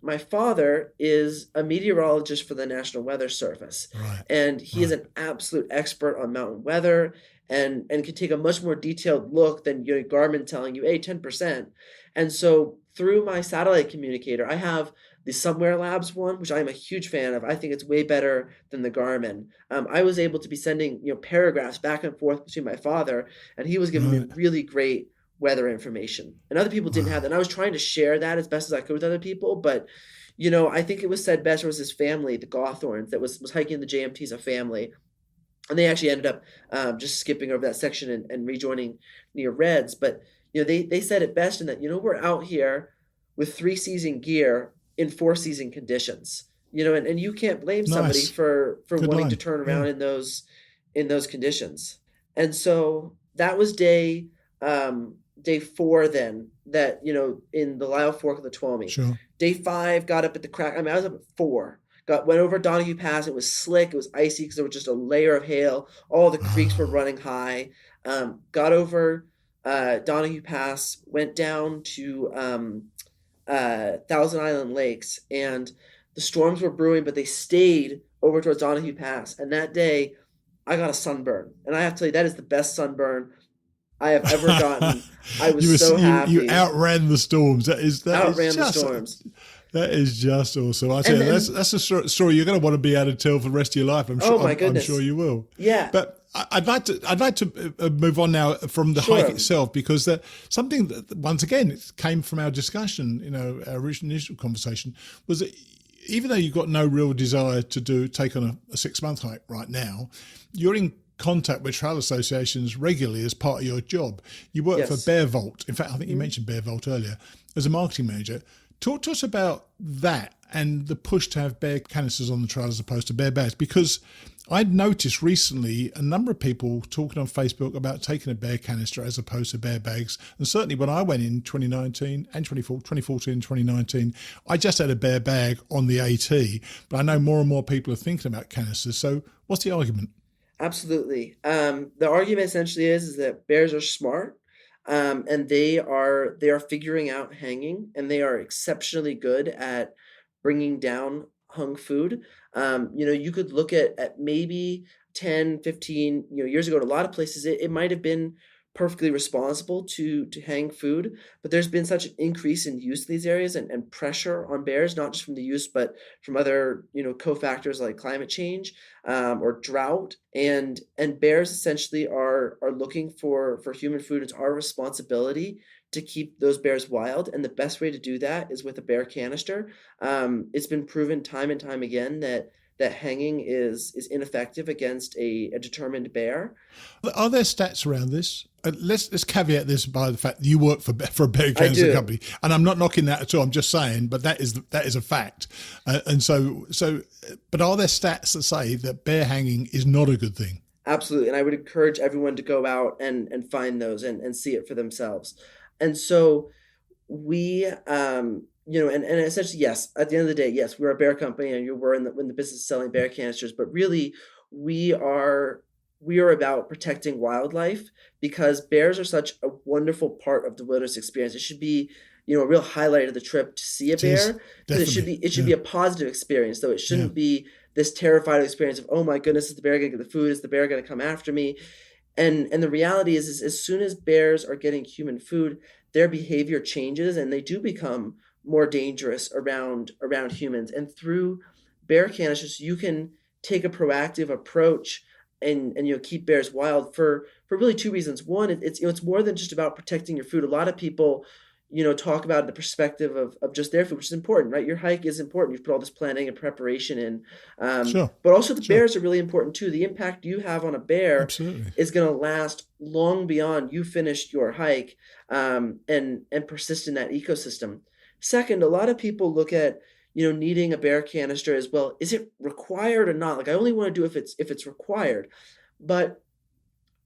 my father is a meteorologist for the National Weather Service. Right. And he is an absolute expert on mountain weather and can take a much more detailed look than Garmin telling you, hey, 10%. And so through my satellite communicator, I have the Somewhere Labs one, which I'm a huge fan of. I think it's way better than the Garmin. I was able to be sending paragraphs back and forth between my father, and he was giving me really great weather information. And other people didn't have that. And I was trying to share that as best as I could with other people, but I think it was said best. There was this family, the Gawthorns, that was hiking the JMT as a family. And they actually ended up just skipping over that section and rejoining near Reds. But they said it best in that we're out here with 3-season gear in 4-season conditions. And you can't blame somebody for Good wanting line. to turn around in those conditions. And so that was day 4 then, that in the Lyle Fork of the Tuolumne. Sure. Day 5 got up at the crack. I was up at 4. Went over Donahue Pass. It was slick. It was icy because there was just a layer of hail. All the creeks were running high. Got over Donahue Pass. Went down to Thousand Island Lakes, and the storms were brewing, but they stayed over towards Donahue Pass. And that day, I got a sunburn, and I have to tell you, that is the best sunburn I have ever gotten. I was so happy. You outran the storms. That outran is the just, storms. That is just awesome. I tell you, that's a story you're going to want to be able to tell for the rest of your life. I'm sure. Oh my goodness. I'm sure you will. Yeah. But I'd like to move on now from the hike itself, because something that once again it came from our discussion, our initial conversation, was that even though you've got no real desire to take on a 6-month hike right now, you're in contact with trail associations regularly as part of your job. You work for Bear Vault. In fact, I think you mentioned Bear Vault earlier as a marketing manager. Talk to us about that and the push to have bear canisters on the trail as opposed to bear bags, because I'd noticed recently a number of people talking on Facebook about taking a bear canister as opposed to bear bags. And certainly when I went in 2019 and 2014 and 2019, I just had a bear bag on the AT, but I know more and more people are thinking about canisters. So what's the argument? Absolutely. The argument essentially is that bears are smart. And they are figuring out hanging, and they are exceptionally good at bringing down hung food. You could look at maybe 10, 15 years ago, in a lot of places, it might have been perfectly responsible to hang food, but there's been such an increase in use in these areas and pressure on bears, not just from the use, but from other cofactors like climate change or drought, and bears essentially are looking for human food. It's our responsibility to keep those bears wild, and the best way to do that is with a bear canister. It's been proven time and time again that hanging is ineffective against a determined bear. Are there stats around this? Let's caveat this by the fact that you work for a bear canister company, and I'm not knocking that at all. I'm just saying, but that is a fact. And so, but are there stats that say that bear hanging is not a good thing? Absolutely, and I would encourage everyone to go out and find those and see it for themselves. And so we. And essentially, yes, at the end of the day, yes, we're a bear company, and we're in the business of selling bear canisters, but really we are about protecting wildlife, because bears are such a wonderful part of the wilderness experience. It should be, a real highlight of the trip to see a bear, because it should be a positive experience, though it shouldn't be this terrified experience of, oh my goodness, is the bear going to get the food? Is the bear going to come after me? And the reality is as soon as bears are getting human food, their behavior changes, and they do become more dangerous around humans. And through bear canisters, you can take a proactive approach and keep bears wild for really 2 reasons. One, it's more than just about protecting your food. A lot of people talk about the perspective of just their food, which is important, right? Your hike is important. You've put all this planning and preparation in. But also the bears are really important too. The impact you have on a bear is going to last long beyond you finished your hike, and persist in that ecosystem. Second, a lot of people look at needing a bear canister as well. Is it required or not? Like, I only want to do if it's required. But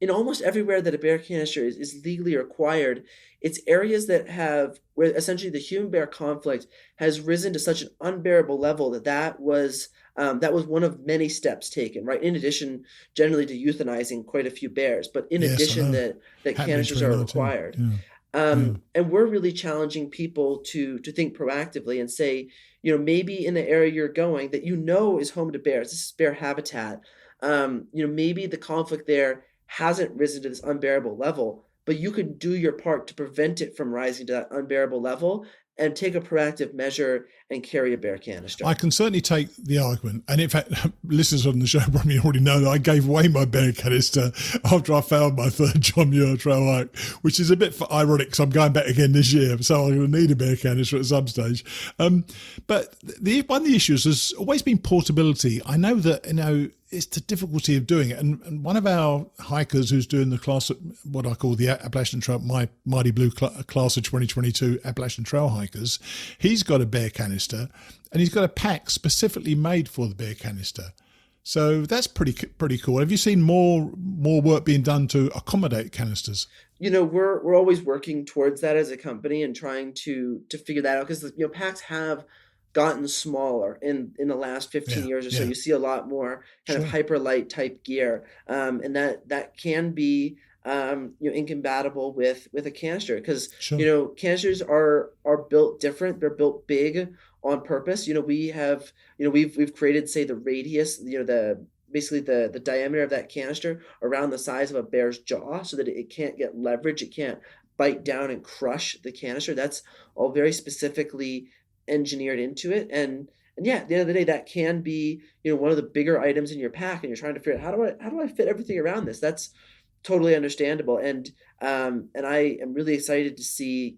in almost everywhere that a bear canister is legally required, it's areas where essentially the human-bear conflict has risen to such an unbearable level that was one of many steps taken, right? In addition, generally to euthanizing quite a few bears, but in Yes, I addition know. that Happened in canisters are 2019. required. Yeah. Yeah. And we're really challenging people to think proactively and say, maybe in the area you're going that is home to bears, this is bear habitat. Maybe the conflict there hasn't risen to this unbearable level, but you can do your part to prevent it from rising to that unbearable level and take a proactive measure and carry a bear canister. I can certainly take the argument. And in fact, listeners on the show probably already know that I gave away my bear canister after I failed my third John Muir Trail hike, which is a bit ironic because I'm going back again this year. So I'm going to need a bear canister at some stage. But one of the issues has always been portability. I know that, it's the difficulty of doing it. And one of our hikers who's doing the class, what I call the Appalachian Trail, my Mighty Blue class of 2022 Appalachian Trail hikers, he's got a bear canister and he's got a pack specifically made for the bear canister. So that's pretty cool. Have you seen more work being done to accommodate canisters? We're always working towards that as a company and trying to figure that out because packs have gotten smaller in the last 15 years or so. You see a lot more kind of hyper light type gear, and that can be incompatible with a canister because canisters are built different. They're built big on purpose. We've created, say, the radius, basically the diameter of that canister around the size of a bear's jaw so that it can't get leverage, it can't bite down and crush the canister. That's all very specifically engineered into it. And yeah, at the end of the day, that can be one of the bigger items in your pack, and you're trying to figure out how do I fit everything around this. That's totally understandable. And I am really excited to see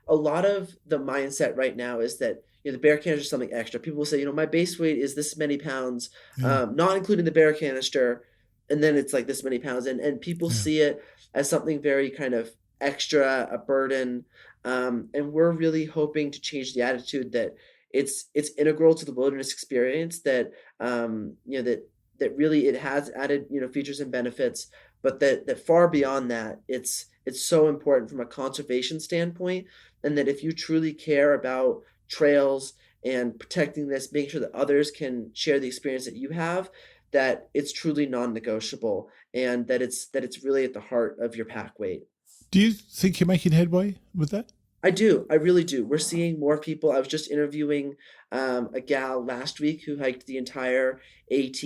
a lot of the mindset right now is that the bear canister is something extra. People will say my base weight is this many pounds, not including the bear canister, and then it's like this many pounds, and people see it as something very kind of extra, a burden. And we're really hoping to change the attitude that it's integral to the wilderness experience, that that really it has added features and benefits, but that far beyond that, it's so important from a conservation standpoint, and that if you truly care about trails and protecting this, making sure that others can share the experience that you have, that it's truly non-negotiable, and that it's really at the heart of your pack weight. Do you think you're making headway with that? I do. I really do. We're seeing more people. I was just interviewing a gal last week who hiked the entire AT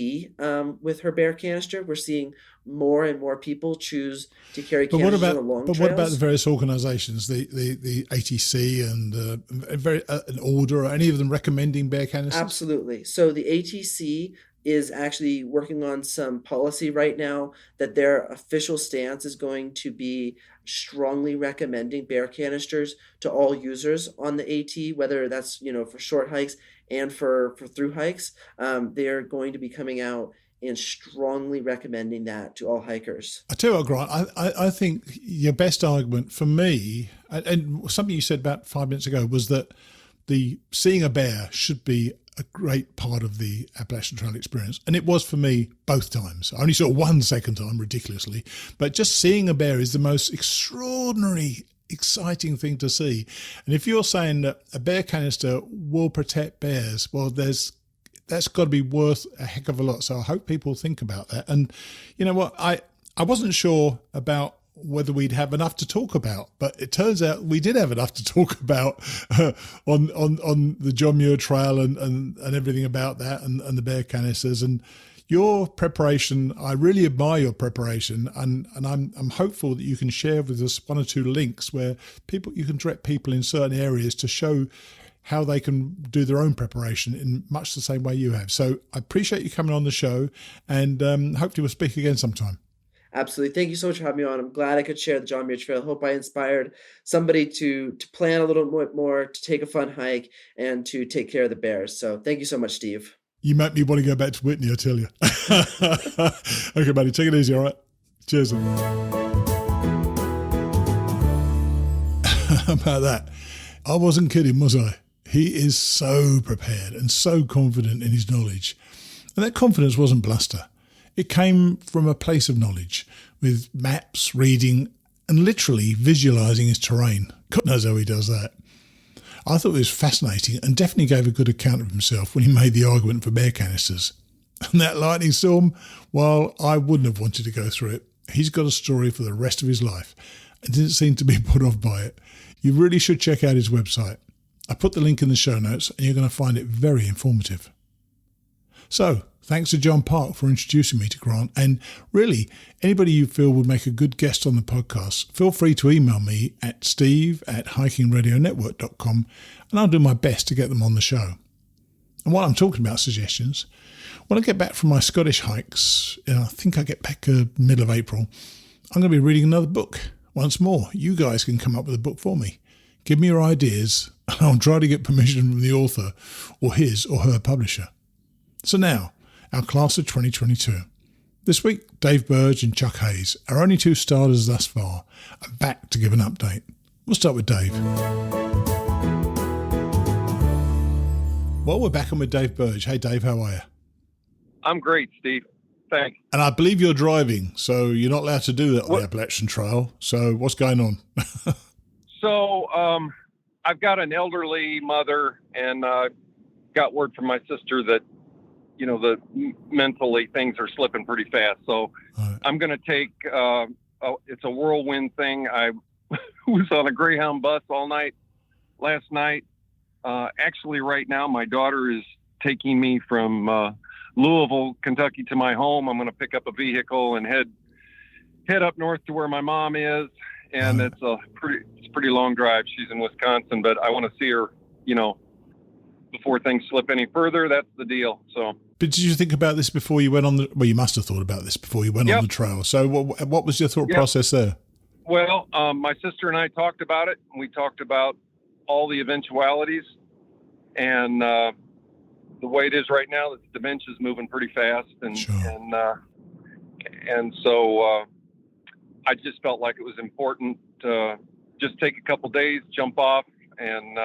with her bear canister. We're seeing more and more people choose to carry canisters on the long trails. But what about the various organisations, the ATC and an Order, are any of them recommending bear canisters? Absolutely. So the ATC is actually working on some policy right now that their official stance is going to be strongly recommending bear canisters to all users on the AT, whether that's for short hikes and for through hikes. They're going to be coming out and strongly recommending that to all hikers. I tell you what, Grant, I think your best argument for me, and something you said about 5 minutes ago, was that seeing a bear should be a great part of the Appalachian Trail experience. And it was for me both times. I only saw one second time, ridiculously. But just seeing a bear is the most extraordinary, exciting thing to see. And if you're saying that a bear canister will protect bears, well, that's got to be worth a heck of a lot. So I hope people think about that. And you know what? I wasn't sure about whether we'd have enough to talk about, but it turns out we did have enough to talk about on the John Muir Trail and everything about that and the bear canisters and your preparation. I really admire your preparation, and I'm hopeful that you can share with us one or two links where you can direct people in certain areas to show how they can do their own preparation in much the same way you have. So I appreciate you coming on the show, and hopefully we'll speak again sometime. Absolutely. Thank you so much for having me on. I'm glad I could share the John Muir Trail. Hope I inspired somebody to plan a little bit more, to take a fun hike, and to take care of the bears. So thank you so much, Steve. You make me want to go back to Whitney, I tell you. Okay, buddy. Take it easy, all right? Cheers. How about that? I wasn't kidding, was I? He is so prepared and so confident in his knowledge. And that confidence wasn't bluster. It came from a place of knowledge, with maps, reading, and literally visualising his terrain. God knows how he does that. I thought it was fascinating and definitely gave a good account of himself when he made the argument for bear canisters. And that lightning storm, while I wouldn't have wanted to go through it, he's got a story for the rest of his life and didn't seem to be put off by it. You really should check out his website. I put the link in the show notes and you're going to find it very informative. So, thanks to John Park for introducing me to Grant, and really, anybody you feel would make a good guest on the podcast, feel free to email me at steve@hikingradionetwork.com and I'll do my best to get them on the show. And while I'm talking about suggestions, when I get back from my Scottish hikes, I think I get back middle of April, I'm going to be reading another book. Once more, you guys can come up with a book for me. Give me your ideas and I'll try to get permission from the author or his or her publisher. So now, our class of 2022. This week, Dave Burge and Chuck Hayes, our only two starters thus far, are back to give an update. We'll start with Dave. Well, we're back on with Dave Burge. Hey, Dave, how are you? I'm great, Steve. Thanks. And I believe you're driving, so you're not allowed to do that on the Appalachian Trail. So what's going on? So I've got an elderly mother, and got word from my sister that, mentally things are slipping pretty fast. So right. I'm going to take, it's a whirlwind thing. I was on a Greyhound bus all night last night. Actually, right now, my daughter is taking me from Louisville, Kentucky to my home. I'm going to pick up a vehicle and head up north to where my mom is. And it's a pretty long drive. She's in Wisconsin, but I want to see her, before things slip any further. That's the deal. So. But did you think about this before you went on well, you must have thought about this before you went on the trail. So what was your thought process there? Well, my sister and I talked about it. We talked about all the eventualities, and the way it is right now, the dementia's moving pretty fast, and sure. and so I just felt like it was important to just take a couple days, jump off, and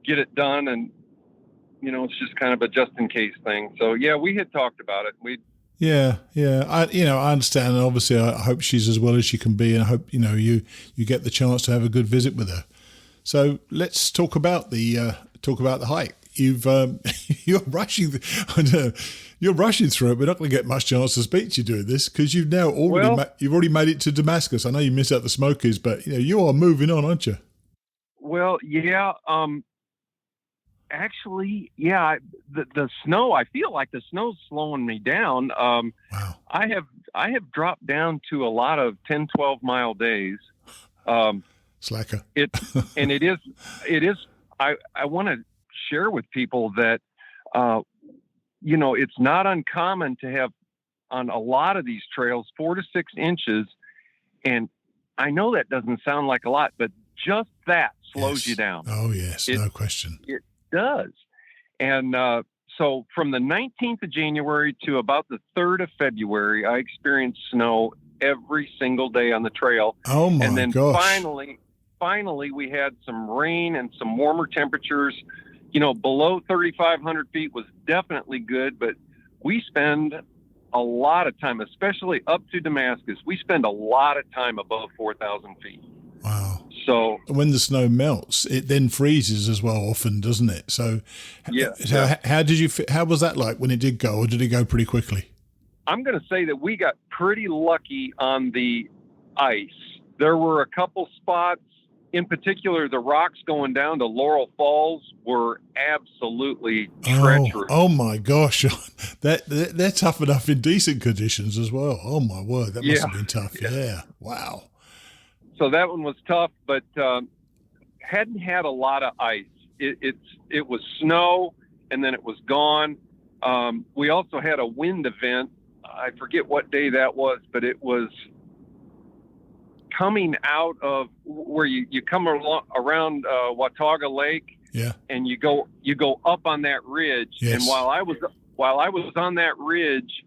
get it done. And it's just kind of a just in case thing. So yeah, we had talked about it. Yeah. I understand. And obviously I hope she's as well as she can be. And I hope, you get the chance to have a good visit with her. So let's talk about the hike. You're rushing through it. We're not going to get much chance to speak to you doing this because you've now already made it to Damascus. I know you missed out the Smokies, but you are moving on, aren't you? Well, yeah. Actually, yeah. The snow. I feel like the snow's slowing me down. Wow. I have dropped down to a lot of 10, 12 mile days. Slacker. It is. I want to share with people that, it's not uncommon to have on a lot of these trails 4 to 6 inches. And I know that doesn't sound like a lot, but just that slows you down. Oh, yes. No question. It does. And so from the 19th of January to about the 3rd of February, I experienced snow every single day on the trail. Oh, my gosh. And then finally, we had some rain and some warmer temperatures. Below 3,500 feet was definitely good, but we spend a lot of time, especially up to Damascus. We spend a lot of time above 4,000 feet. Wow. So when the snow melts, it then freezes as well often, doesn't it? So, yeah. How was that like when it did go, or did it go pretty quickly? I'm going to say that we got pretty lucky on the ice. There were a couple spots. In particular, the rocks going down to Laurel Falls were absolutely treacherous. Oh my gosh, they're tough enough in decent conditions as well. Oh my word, that must have been tough. Yeah, wow. So that one was tough, but hadn't had a lot of ice. It was snow, and then it was gone. We also had a wind event. I forget what day that was, but it was coming out of where you come around Watauga Lake, and you go up on that ridge. Yes. And while I was on that ridge,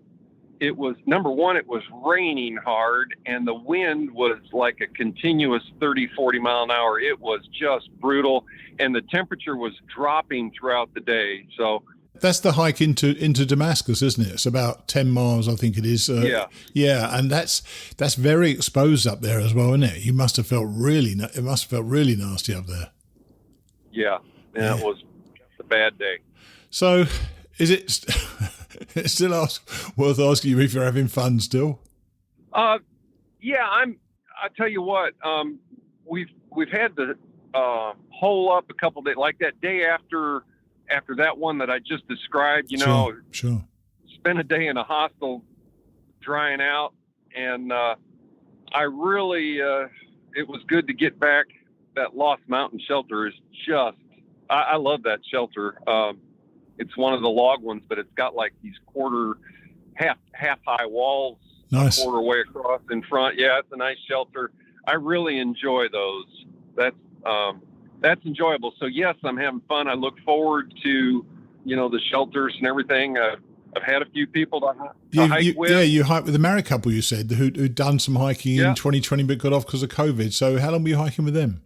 it was, number one, it was raining hard, and the wind was like a continuous 30, 40 mile an hour. It was just brutal, and the temperature was dropping throughout the day. So That's the hike into Damascus, isn't it? It's about 10 miles, I think it is. Yeah, and that's very exposed up there as well, isn't it? It must have felt really nasty up there. Yeah, it was a bad day. So, is it it's still worth asking you if you're having fun still? Yeah, I tell you what, we've had the hole up a couple days, like that day after that one that I just described. Sure. Spent a day in a hostel drying out, and I really it was good to get back. That Lost Mountain shelter is just I love that shelter. It's one of the log ones, but it's got like these half high walls. Nice. Quarter way across in front. Yeah, it's a nice shelter. I really enjoy those. That's enjoyable. So yes, I'm having fun. I look forward to, the shelters and everything. I've had a few people to hike with. Yeah, you hiked with a married couple, you said, who'd done some hiking in 2020 but got off because of COVID. So how long were you hiking with them?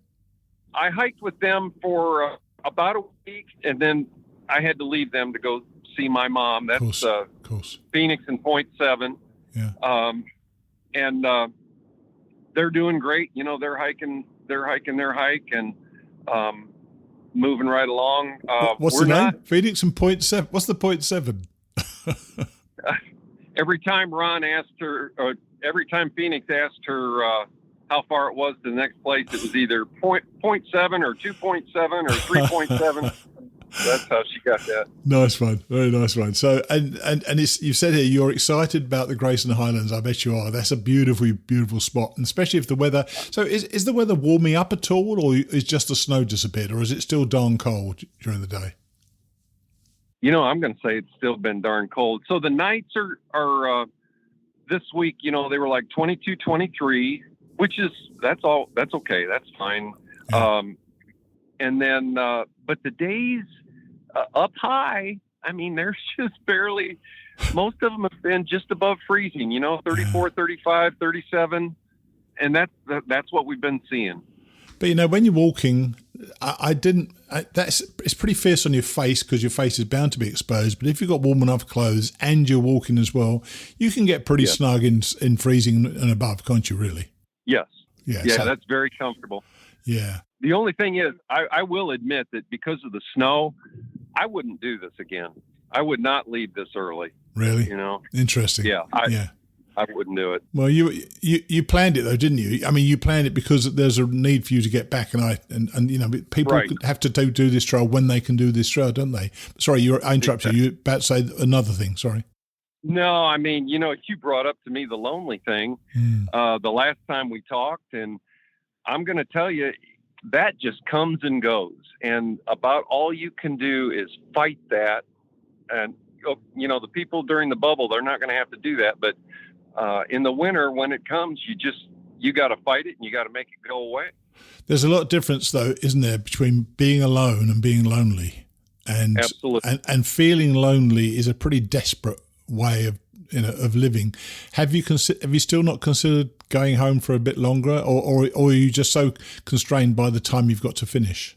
I hiked with them for about a week, and then I had to leave them to go see my mom. That's of course. Phoenix and Point 7. Yeah. And they're doing great. They're hiking their hike and moving right along. What's the name? Phoenix and Point 7. What's the Point 7? Every time every time Phoenix asked her how far it was to the next place, it was either 0.7 or 2.7 or 3.7. That's how she got that. Nice one. Very nice one. So, and you said here you're excited about the Grayson Highlands. I bet you are. That's a beautiful, beautiful spot, and especially if the weather. So, is the weather warming up at all, or is just the snow disappeared, or is it still darn cold during the day? I'm going to say it's still been darn cold. So the nights are this week. They were like 22, 23, which is that's okay. That's fine. Yeah. And then, but the days up high, I mean, there's just barely, most of them have been just above freezing, 34, 35, 37. And that's what we've been seeing. But, when you're walking, it's pretty fierce on your face because your face is bound to be exposed. But if you've got warm enough clothes and you're walking as well, you can get pretty snug in freezing and above, can't you, really? Yes. Yeah, so that's very comfortable. Yeah. The only thing is, I will admit that because of the snow, I wouldn't do this again. I would not leave this early. Really? Interesting. Yeah. I wouldn't do it. Well, you planned it though, didn't you? I mean, you planned it because there's a need for you to get back, and people have to do this trail when they can do this trail, don't they? Sorry, I interrupted you. You're about to say another thing. Sorry. No, I mean, you brought up to me the lonely thing the last time we talked, and I'm going to tell you, that just comes and goes, and about all you can do is fight that. And the people during the bubble, they're not going to have to do that, but in the winter when it comes, you got to fight it and you got to make it go away. There's a lot of difference though, isn't there, between being alone and being lonely? And absolutely. And feeling lonely is a pretty desperate way of living. Have you still not considered going home for a bit longer, or are you just so constrained by the time you've got to finish?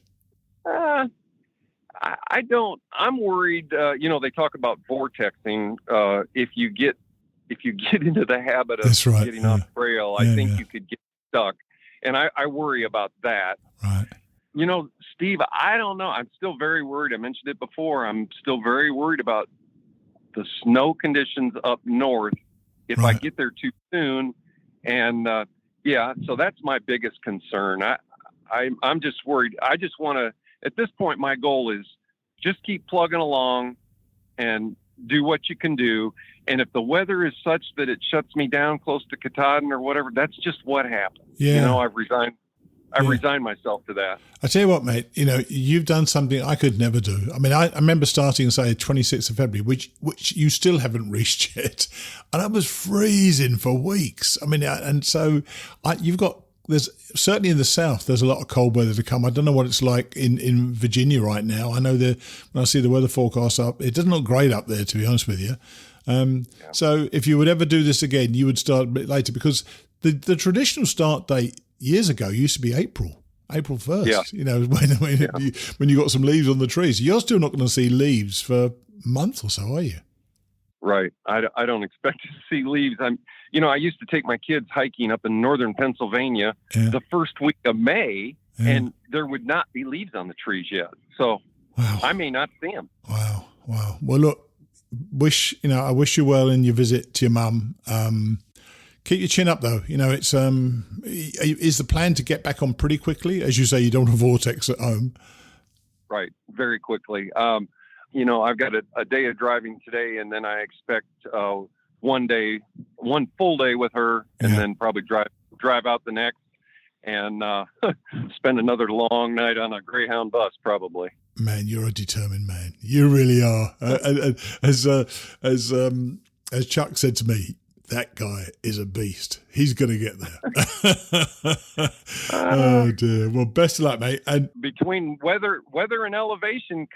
I don't. I'm worried. They talk about vortexing. If you get into the habit of getting off trail, I think you could get stuck, and I worry about that. Right. Steve, I don't know. I'm still very worried. I mentioned it before. I'm still very worried about the snow conditions up north if I get there too soon. And so that's my biggest concern. I'm just worried. I just want to, at this point, my goal is just keep plugging along and do what you can do. And if the weather is such that it shuts me down close to Katahdin or whatever, that's just what happens. Yeah. I've resigned myself to that. I tell you what, mate, you've done something I could never do. I mean, I remember starting, say, 26th of February, which you still haven't reached yet. And I was freezing for weeks. I mean, and so there's certainly in the south, there's a lot of cold weather to come. I don't know what it's like in Virginia right now. I know when I see the weather forecast up, it doesn't look great up there, to be honest with you. So if you would ever do this again, you would start a bit later, because the traditional start date years ago used to be April 1st, when you got some leaves on the trees. You're still not going to see leaves for month or so, are you? Right. I don't expect to see leaves. I used to take my kids hiking up in northern Pennsylvania the first week of May, and there would not be leaves on the trees yet. So I may not see them. Wow. Well, look, I wish you well in your visit to your mum. Keep your chin up, though. It's is the plan to get back on pretty quickly? As you say, you don't want a vortex at home. Right. Very quickly. I've got a day of driving today, and then I expect one full day with her, and then probably drive out the next, and spend another long night on a Greyhound bus, probably. Man, you're a determined man. You really are. As Chuck said to me, that guy is a beast. He's going to get there. Oh dear. Well, best of luck, mate. And between weather and elevation,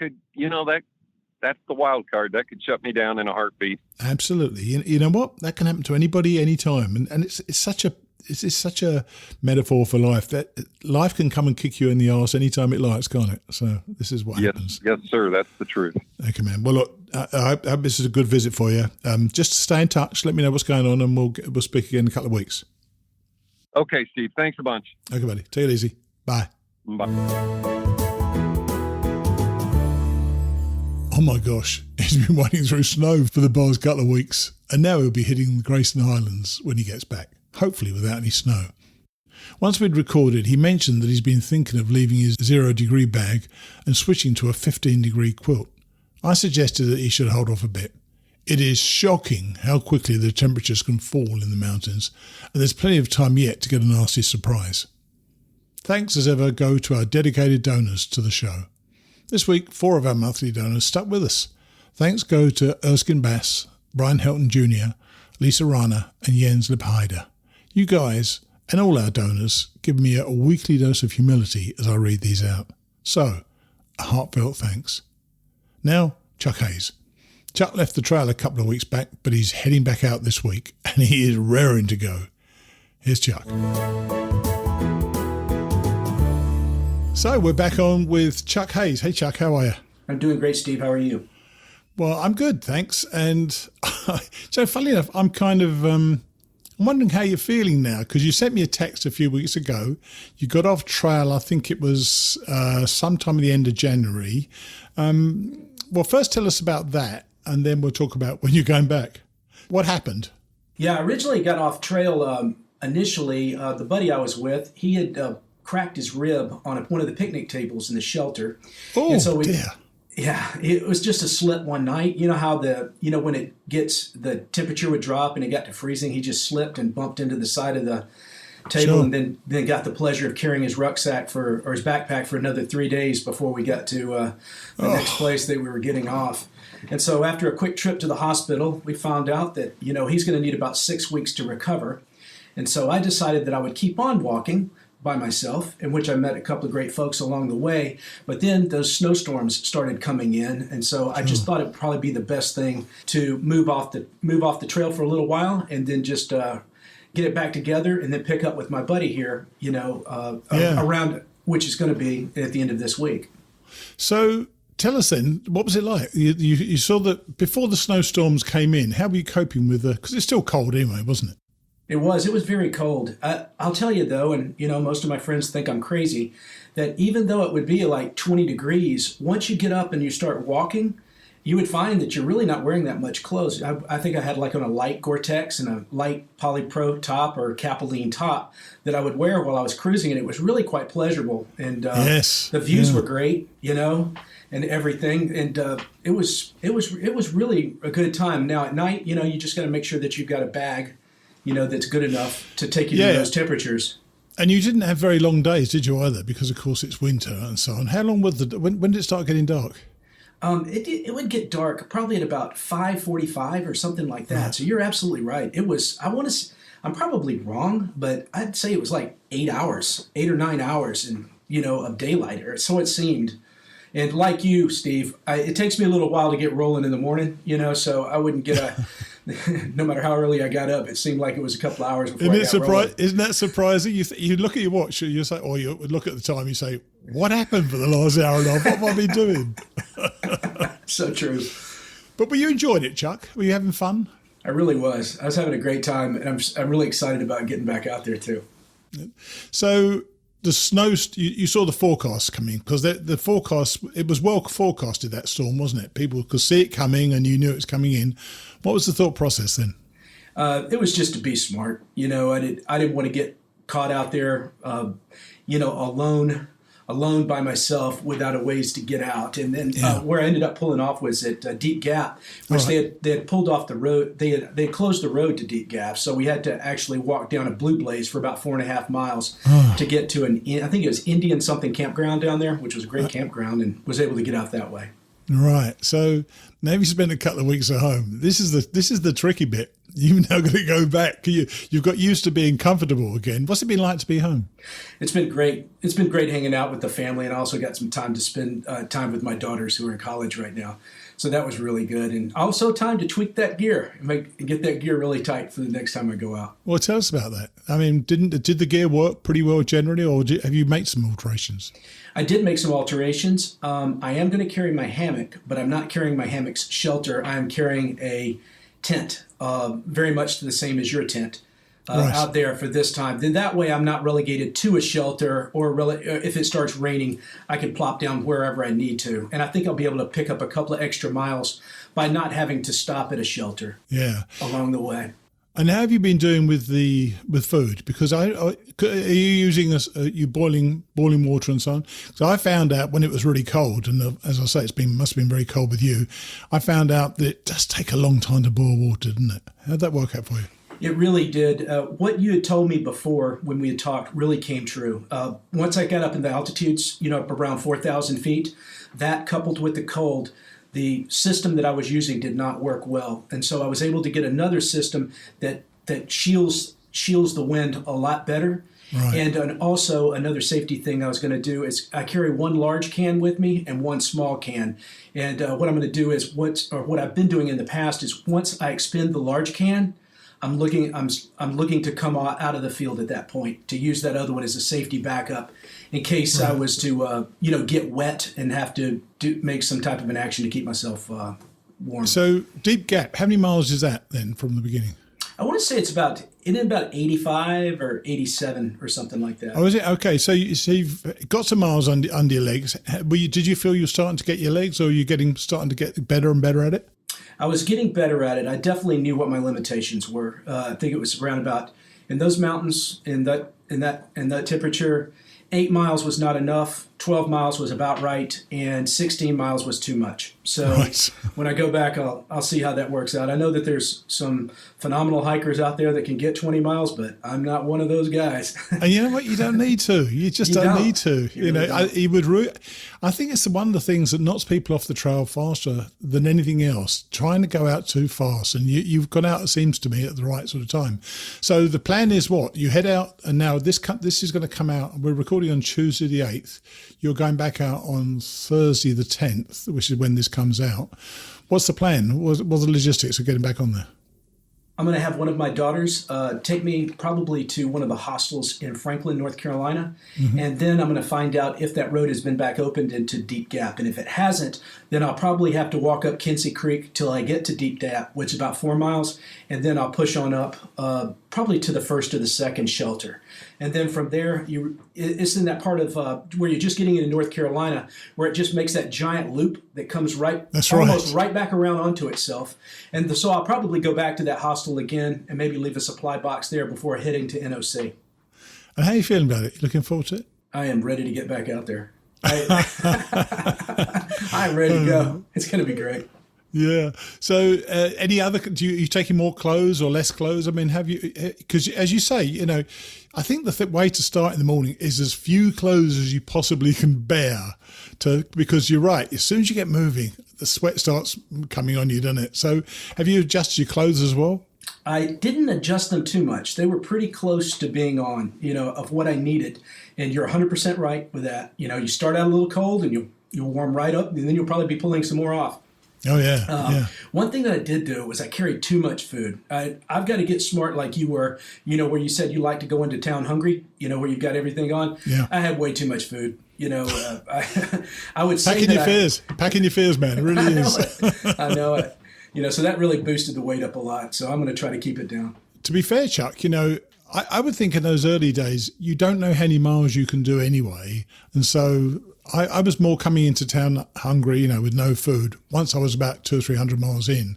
that's the wild card. That could shut me down in a heartbeat. Absolutely. You know what? That can happen to anybody, anytime. And it's such a metaphor for life, that life can come and kick you in the arse anytime it likes, can't it? So this is what happens. Yes, sir. That's the truth. Okay, man. Well, look, I hope this is a good visit for you. Just stay in touch. Let me know what's going on, and we'll speak again in a couple of weeks. Okay, Steve. Thanks a bunch. Okay, buddy. Take it easy. Bye. Bye. Oh my gosh, he's been wading through snow for the past couple of weeks, and now he'll be hitting the Grayson Highlands when he gets back, hopefully without any snow. Once we'd recorded, he mentioned that he's been thinking of leaving his 0-degree bag and switching to a 15-degree quilt. I suggested that he should hold off a bit. It is shocking how quickly the temperatures can fall in the mountains, and there's plenty of time yet to get a nasty surprise. Thanks as ever go to our dedicated donors to the show. This week, 4 of our monthly donors stuck with us. Thanks go to Erskine Bass, Brian Helton Jr., Lisa Rana, and Jens Lepheide. You guys, and all our donors, give me a weekly dose of humility as I read these out. So, a heartfelt thanks. Now, Chuck Hayes. Chuck left the trail a couple of weeks back, but he's heading back out this week, and he is raring to go. Here's Chuck. So we're back on with Chuck Hayes. Hey, Chuck, how are you? I'm doing great, Steve. How are you? Well, I'm good, thanks. And so, funnily enough, I'm kind of I'm wondering how you're feeling now, because you sent me a text a few weeks ago. You got off trail, I think it was sometime at the end of January. Well, first tell us about that, and then we'll talk about when you're going back. What happened? Yeah, I originally got off trail. Initially, the buddy I was with, he had cracked his rib on one of the picnic tables in the shelter. Oh, and so dear. Yeah, it was just a slip one night. You know how when the temperature would drop and it got to freezing, he just slipped and bumped into the side of the table, sure. And then got the pleasure of carrying his rucksack or his backpack for another 3 days before we got to the next place that we were getting off. And so after a quick trip to the hospital, we found out that, he's going to need about 6 weeks to recover. And so I decided that I would keep on walking by myself, in which I met a couple of great folks along the way. But then those snowstorms started coming in, and so I just thought it'd probably be the best thing to move off the trail for a little while, and then just get it back together, and then pick up with my buddy here, around, which is going to be at the end of this week. So tell us then, what was it like? You saw that before the snowstorms came in. How were you coping with because it's still cold anyway, wasn't it? It was very cold. I'll tell you though, and most of my friends think I'm crazy, that even though it would be like 20 degrees, once you get up and you start walking, you would find that you're really not wearing that much clothes. I think I had like on a light Gore-Tex and a light polypro top or Capeline top that I would wear while I was cruising, and it was really quite pleasurable. And yes, the views were great, and everything. And it was really a good time. Now at night, you just got to make sure that you've got a bag that's good enough to take you to those temperatures. And you didn't have very long days, did you, either? Because, of course, it's winter and so on. How long was when did it start getting dark? It would get dark probably at about 5:45 or something like that. Right. So you're absolutely right. It was, I'm probably wrong, but I'd say it was like 8 or 9 hours of daylight, or so it seemed. And like you, Steve, it takes me a little while to get rolling in the morning, so I wouldn't get no matter how early I got up, it seemed like it was a couple of hours before I got rolling. Isn't that surprising? You look at your watch, you say, or you look at the time, you say, what happened for the last hour and a half? What have I been doing? So true. But you enjoyed it, Chuck? Were you having fun? I really was. I was having a great time, and I'm really excited about getting back out there too. So the snow, you saw the forecast coming, because the forecast, it was well forecasted, that storm, wasn't it? People could see it coming and you knew it was coming in. What was the thought process then? It was just to be smart. I didn't want to get caught out there, alone by myself without a ways to get out. And then where I ended up pulling off was at Deep Gap, which they had pulled off the road. They had closed the road to Deep Gap, so we had to actually walk down a Blue Blaze for about 4.5 miles to get to I think it was Indian something campground down there, which was a great campground, and was able to get out that way. Right. So now you spent a couple of weeks at home. This is the tricky bit. You've now got to go back. You've got used to being comfortable again. What's it been like to be home? It's been great. It's been great hanging out with the family, and I also got some time to spend time with my daughters who are in college right now. So that was really good. And also time to tweak that gear and get that gear really tight for the next time I go out. Well, tell us about that. I mean, did the gear work pretty well generally, or have you made some alterations? I did make some alterations. I am going to carry my hammock, but I'm not carrying my hammock's shelter. I'm carrying a tent, very much the same as your tent, out there for this time. Then that way I'm not relegated to a shelter, or if it starts raining, I can plop down wherever I need to. And I think I'll be able to pick up a couple of extra miles by not having to stop at a shelter along the way. And how have you been doing with food? Because are you using you boiling water and so on? So I found out when it was really cold, and as I say, must have been very cold with you. I found out that it does take a long time to boil water, didn't it? How'd that work out for you? It really did. What you had told me before when we had talked really came true. Once I got up in the altitudes, up around 4,000 feet, that coupled with the cold, the system that I was using did not work well. And so I was able to get another system that shields the wind a lot better. Right. And also another safety thing I was going to do is I carry one large can with me and one small can. And what I'm going to do is what I've been doing in the past is once I expend the large can, I'm looking to come out of the field at that point to use that other one as a safety backup in case I was to get wet and have to make some type of an action to keep myself warm. So Deep Gap, how many miles is that then from the beginning? I want to say it's about 85 or 87 or something like that. Oh, is it? Okay, so you've got some miles under your legs. Did you feel you were starting to get your legs, or are you starting to get better and better at it? I was getting better at it. I definitely knew what my limitations were. I think it was around about in those mountains in that temperature, 8 miles was not enough, 12 miles was about right, and 16 miles was too much. So when I go back, I'll see how that works out. I know that there's some phenomenal hikers out there that can get 20 miles, but I'm not one of those guys. And you know what? You don't need to. You just don't need to. I think it's one of the things that knocks people off the trail faster than anything else, trying to go out too fast. And you've gone out, it seems to me, at the right sort of time. So the plan is what? You head out, and now this is going to come out. We're recording on Tuesday the 8th. You're going back out on Thursday the 10th, which is when this comes out. What's the plan? What's the logistics of getting back on there? I'm going to have one of my daughters take me probably to one of the hostels in Franklin, North Carolina, and then I'm going to find out if that road has been back opened into Deep Gap. And if it hasn't, then I'll probably have to walk up Kinsey Creek till I get to Deep Gap, which is about 4 miles, and then I'll push on up probably to the first or the second shelter. And then from there, it's in that part of where you're just getting into North Carolina, where it just makes that giant loop that comes almost right back around onto itself. And so I'll probably go back to that hostel again and maybe leave a supply box there before heading to NOC. And how are you feeling about it? You looking forward to it? I am ready to get back out there. I'm ready to go. It's going to be great. Yeah. So any other, you taking more clothes or less clothes? I mean, have you, because as you say, I think the way to start in the morning is as few clothes as you possibly can bear because you're right. As soon as you get moving, the sweat starts coming on you, doesn't it? So have you adjusted your clothes as well? I didn't adjust them too much. They were pretty close to being on, of what I needed. And you're 100% right with that. You start out a little cold and you'll warm right up, and then you'll probably be pulling some more off. Oh, yeah. One thing that I did do was I carried too much food. I've got to get smart like you were, where you said you like to go into town hungry, where you've got everything on. Yeah. I had way too much food. I would say Packing your fears, man. It really is. I know it. So that really boosted the weight up a lot. So I'm going to try to keep it down. To be fair, Chuck, I would think in those early days, you don't know how many miles you can do anyway. And so I was more coming into town hungry, with no food once I was about 200 or 300 miles in,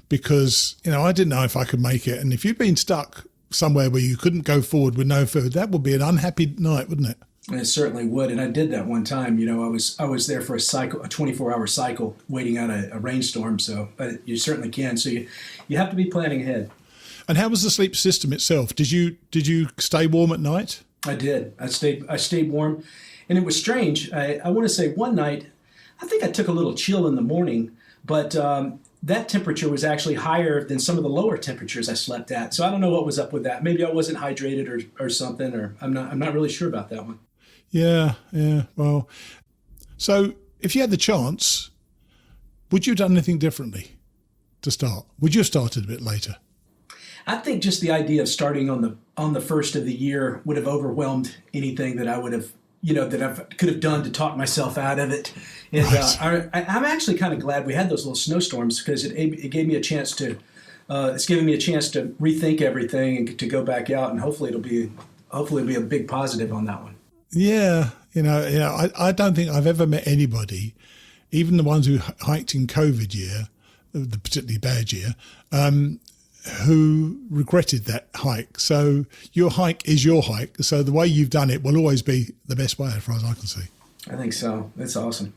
because, I didn't know if I could make it. And if you'd been stuck somewhere where you couldn't go forward with no food, that would be an unhappy night, wouldn't it? It certainly would. And I did that one time. I was there for a 24-hour cycle waiting out a rainstorm. So you certainly can. So you have to be planning ahead. And how was the sleep system itself? Did you stay warm at night? I did. I stayed warm. And it was strange. I want to say one night, I think I took a little chill in the morning, but that temperature was actually higher than some of the lower temperatures I slept at. So I don't know what was up with that. Maybe I wasn't hydrated or something, or I'm not really sure about that one. Yeah. Well, so if you had the chance, would you have done anything differently to start? Would you have started a bit later? I think just the idea of starting on the first of the year would have overwhelmed anything that I would have, that I could have done to talk myself out of it. And right. I'm actually kind of glad we had those little snowstorms, because it gave me a chance to, it's giving me a chance to rethink everything and to go back out, and hopefully it'll be a big positive on that one. Yeah, I don't think I've ever met anybody, even the ones who hiked in COVID year, the particularly bad year, who regretted that hike. So your hike is your hike. So the way you've done it will always be the best way, as far as I can see. I think so. That's awesome.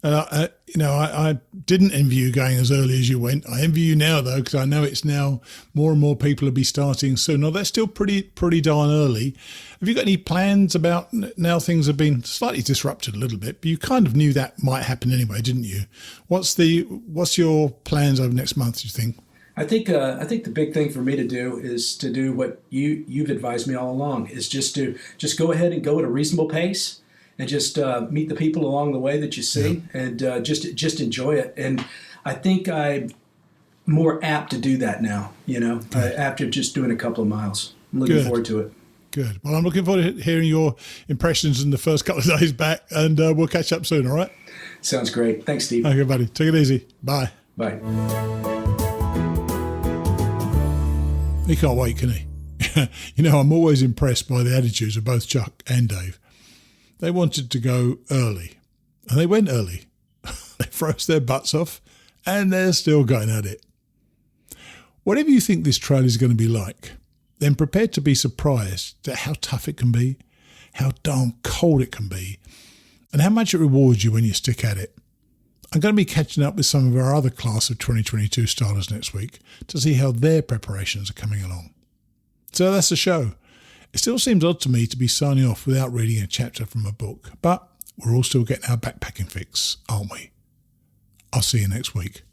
I didn't envy you going as early as you went. I envy you now, though, because I know it's now more and more people will be starting soon. Now, that's still pretty darn early. Have you got any plans about, now things have been slightly disrupted a little bit, but you kind of knew that might happen anyway, didn't you? What's your plans over next month, do you think? I think the big thing for me to do is to do what you've advised me all along, is just go ahead and go at a reasonable pace, and just meet the people along the way that you see, and just enjoy it. And I think I'm more apt to do that now, after just doing a couple of miles. I'm looking forward to it. Good. Well, I'm looking forward to hearing your impressions in the first couple of days back, and we'll catch up soon, all right? Sounds great. Thanks, Steve. Okay, buddy. Take it easy. Bye. Bye. He can't wait, can he? I'm always impressed by the attitudes of both Chuck and Dave. They wanted to go early, and they went early. They froze their butts off, and they're still going at it. Whatever you think this trail is going to be like, then prepare to be surprised at how tough it can be, how darn cold it can be, and how much it rewards you when you stick at it. I'm going to be catching up with some of our other class of 2022 starters next week to see how their preparations are coming along. So that's the show. It still seems odd to me to be signing off without reading a chapter from a book, but we're all still getting our backpacking fix, aren't we? I'll see you next week.